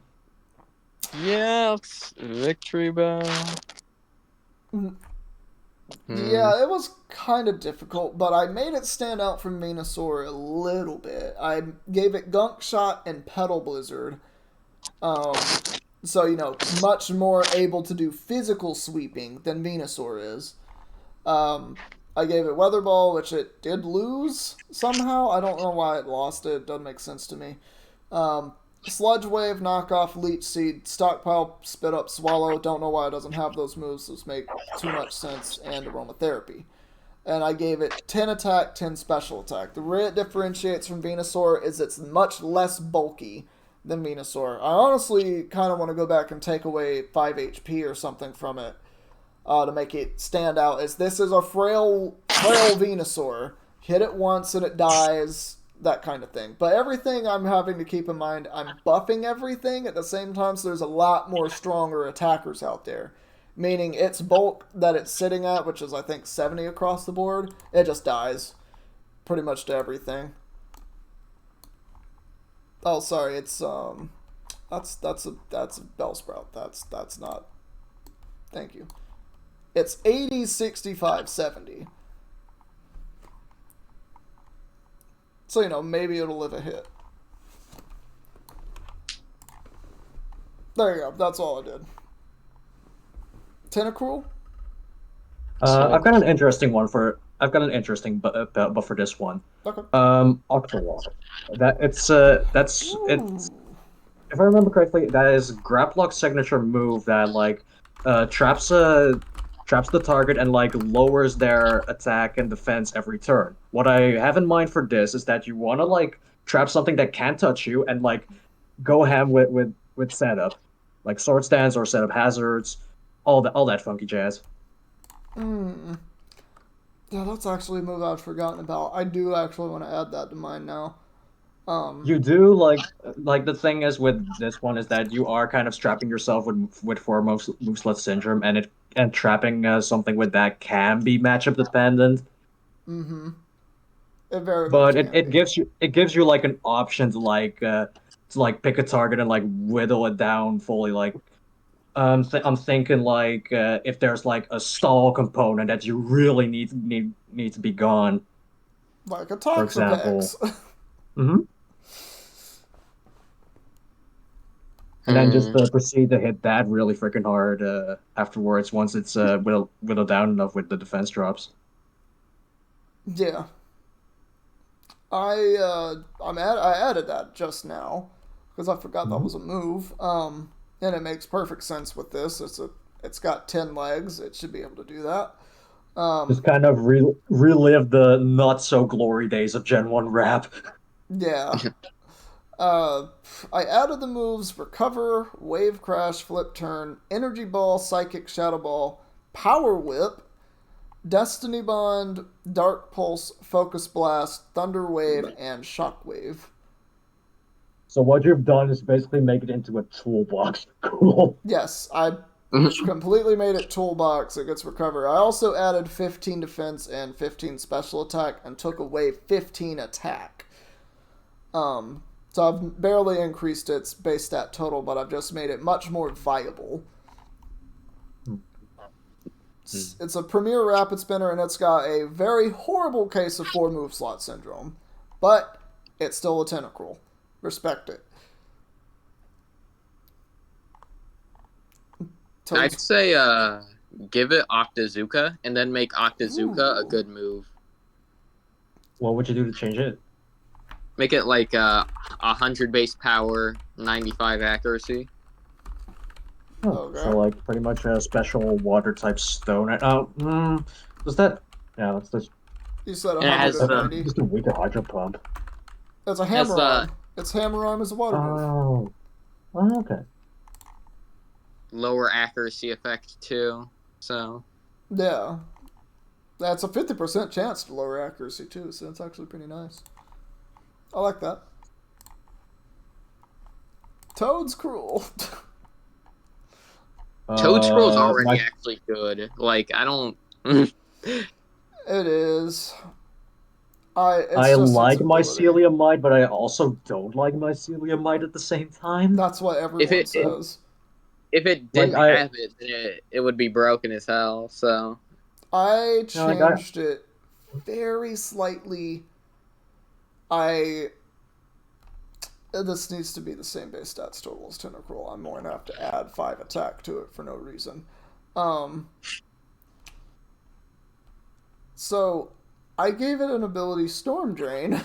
S2: Yeah, it's Victory Bell.
S1: Yeah, it was kind of difficult, but I made it stand out from Venusaur a little bit. I gave it Gunk Shot and Petal Blizzard. So, you know, much more able to do physical sweeping than Venusaur is. I gave it Weather Ball, which it did lose somehow. I don't know why it lost it. It doesn't make sense to me. Sludge Wave, Knockoff, Leech Seed, Stockpile, Spit Up, Swallow. Don't know why it doesn't have those moves. Those make too much sense. And Aromatherapy. and I gave it 10 attack, 10 special attack. The way it differentiates from Venusaur is it's much less bulky than Venusaur. I honestly kind of want to go back and take away 5 HP or something from it to make it stand out, as this is a frail Venusaur. Hit it once and it dies, that kind of thing. But everything I'm having to keep in mind, I'm buffing everything at the same time, so there's a lot more stronger attackers out there. Meaning its bulk that it's sitting at, which is I think 70 across the board, it just dies pretty much to everything. Oh, sorry, it's that's a Bellsprout. That's not. Thank you. It's 80, 65, 70. So, you know, maybe it'll live a hit. There you go. That's all I did. Tentacruel?
S3: I've got an interesting one for. I've got an interesting but for this one.
S1: Okay.
S3: Octorock. That's it's. If I remember correctly, that is Graplock's signature move that like traps the target and like lowers their attack and defense every turn. What I have in mind for this is that you want to like trap something that can't touch you and like go ham with setup, like sword stance or setup hazards, all that funky jazz.
S1: Yeah, that's actually a move I'd forgotten about. I do actually want to add that to mine now.
S3: You do like the thing is with this one is that you are kind of strapping yourself with foremost Moveslot syndrome, and trapping something with that can be matchup dependent.
S1: Mm-hmm. It very
S3: But
S1: much
S3: it gives you like an option to like pick a target and like whittle it down fully. Like I'm thinking like if there's like a stall component that you really need to be gone,
S1: like a
S3: for example.
S1: Toxapex.
S3: Mm-hmm. And then just proceed to hit that really freaking hard afterwards once it's whittled down enough with the defense drops.
S1: Yeah. I added that just now because I forgot that was a move. And it makes perfect sense with this. It's got 10 legs. It should be able to do that.
S3: Just kind of relive the not so glory days of Gen 1 rap.
S1: Yeah. I added the moves Recover, Wave Crash, Flip Turn, Energy Ball, Psychic Shadow Ball, Power Whip, Destiny Bond, Dark Pulse, Focus Blast, Thunder Wave, and Shock Wave.
S3: So what you've done is basically make it into a toolbox. Cool.
S1: Yes, I completely made it toolbox. It gets Recover. I also added 15 defense and 15 special attack and took away 15 attack. So I've barely increased its base stat total, but I've just made it much more viable. It's a premier rapid spinner, and it's got a very horrible case of 4 move slot syndrome. But it's still a Tentacruel. Respect it.
S2: I'd say give it Octazooka, and then make Octazooka a good move.
S3: What would you do to change it?
S2: Make it like 100 base power, 95 accuracy.
S3: Oh, okay. So like pretty much a special water type stone. Does that? Yeah, that's just.
S1: You said 190.
S3: Just a weaker hydro pump.
S1: That's a hammer arm. Its hammer arm is a water move.
S3: Oh, okay.
S2: Lower accuracy effect too. So.
S1: Yeah, that's a 50% chance to lower accuracy too. So that's actually pretty nice. I like that. Toedscruel.
S2: Toedscruel's already actually good. Like, I don't...
S1: It is.
S3: I like Mycelium Might, but I also don't like Mycelium at the same time.
S1: That's what everyone says.
S2: If it didn't have it, then it would be broken as hell, so...
S1: I changed it very slightly. This needs to be the same base stats total as Tentacruel. I'm going to have to add 5 attack to it for no reason. So, I gave it an ability Storm Drain,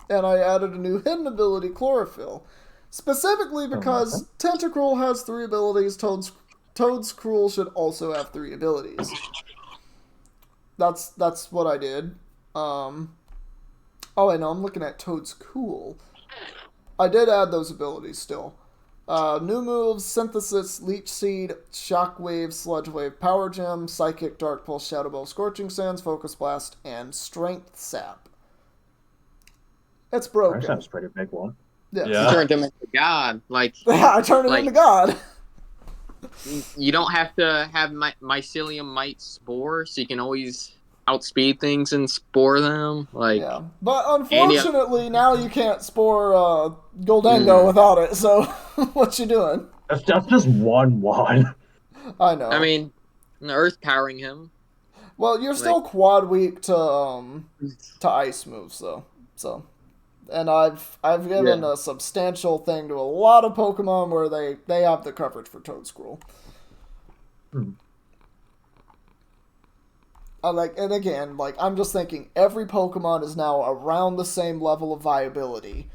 S1: and I added a new hidden ability Chlorophyll. Specifically because Tentacruel has 3 abilities, Toedscruel should also have 3 abilities. that's what I did. Oh, wait, no, I'm looking at Toad's Cool. I did add those abilities still. New moves: Synthesis, Leech Seed, Shockwave, Sludge Wave, Power Gem, Psychic, Dark Pulse, Shadow Ball, Scorching Sands, Focus Blast, and Strength Sap. It's broken.
S3: That's a pretty big one.
S1: Yes.
S2: You
S3: Yeah.
S2: turned him into God. Like,
S1: Yeah, I turned it
S2: Like-
S1: into God.
S2: you don't have to have Mycelium Mite Spore, so you can always outspeed things and spore them. Like,
S1: Yeah, but unfortunately, now you can't spore Goldengo without it. So, what you doing?
S3: That's just 1/1.
S1: I know.
S2: I mean, Earth powering him.
S1: well, you're still quad weak to ice moves though. So, and I've given a substantial thing to a lot of Pokemon where they have the coverage for Toedscruel. And again, I'm just thinking every Pokemon is now around the same level of viability.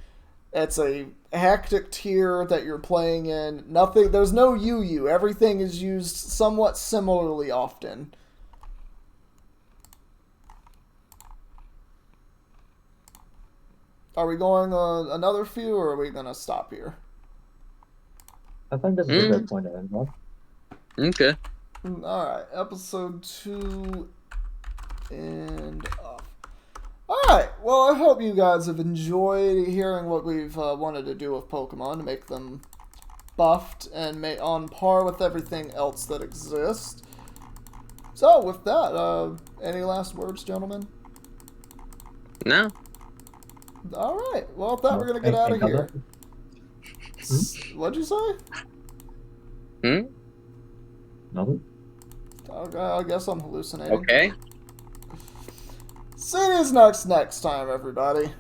S1: It's a hectic tier that you're playing in. There's no UU. Everything is used somewhat similarly often. Are we going another few, or are we gonna stop here?
S3: I think this is a good point to end on.
S2: Okay.
S1: Alright, episode 2 and off. Alright, well, I hope you guys have enjoyed hearing what we've wanted to do with Pokemon to make them buffed and on par with everything else that exists. So, with that, any last words, gentlemen?
S2: No.
S1: Alright, well, with that, we're gonna get out of here. What'd you say?
S3: Nothing?
S1: Okay, I guess I'm hallucinating.
S2: Okay.
S1: See you next time, everybody.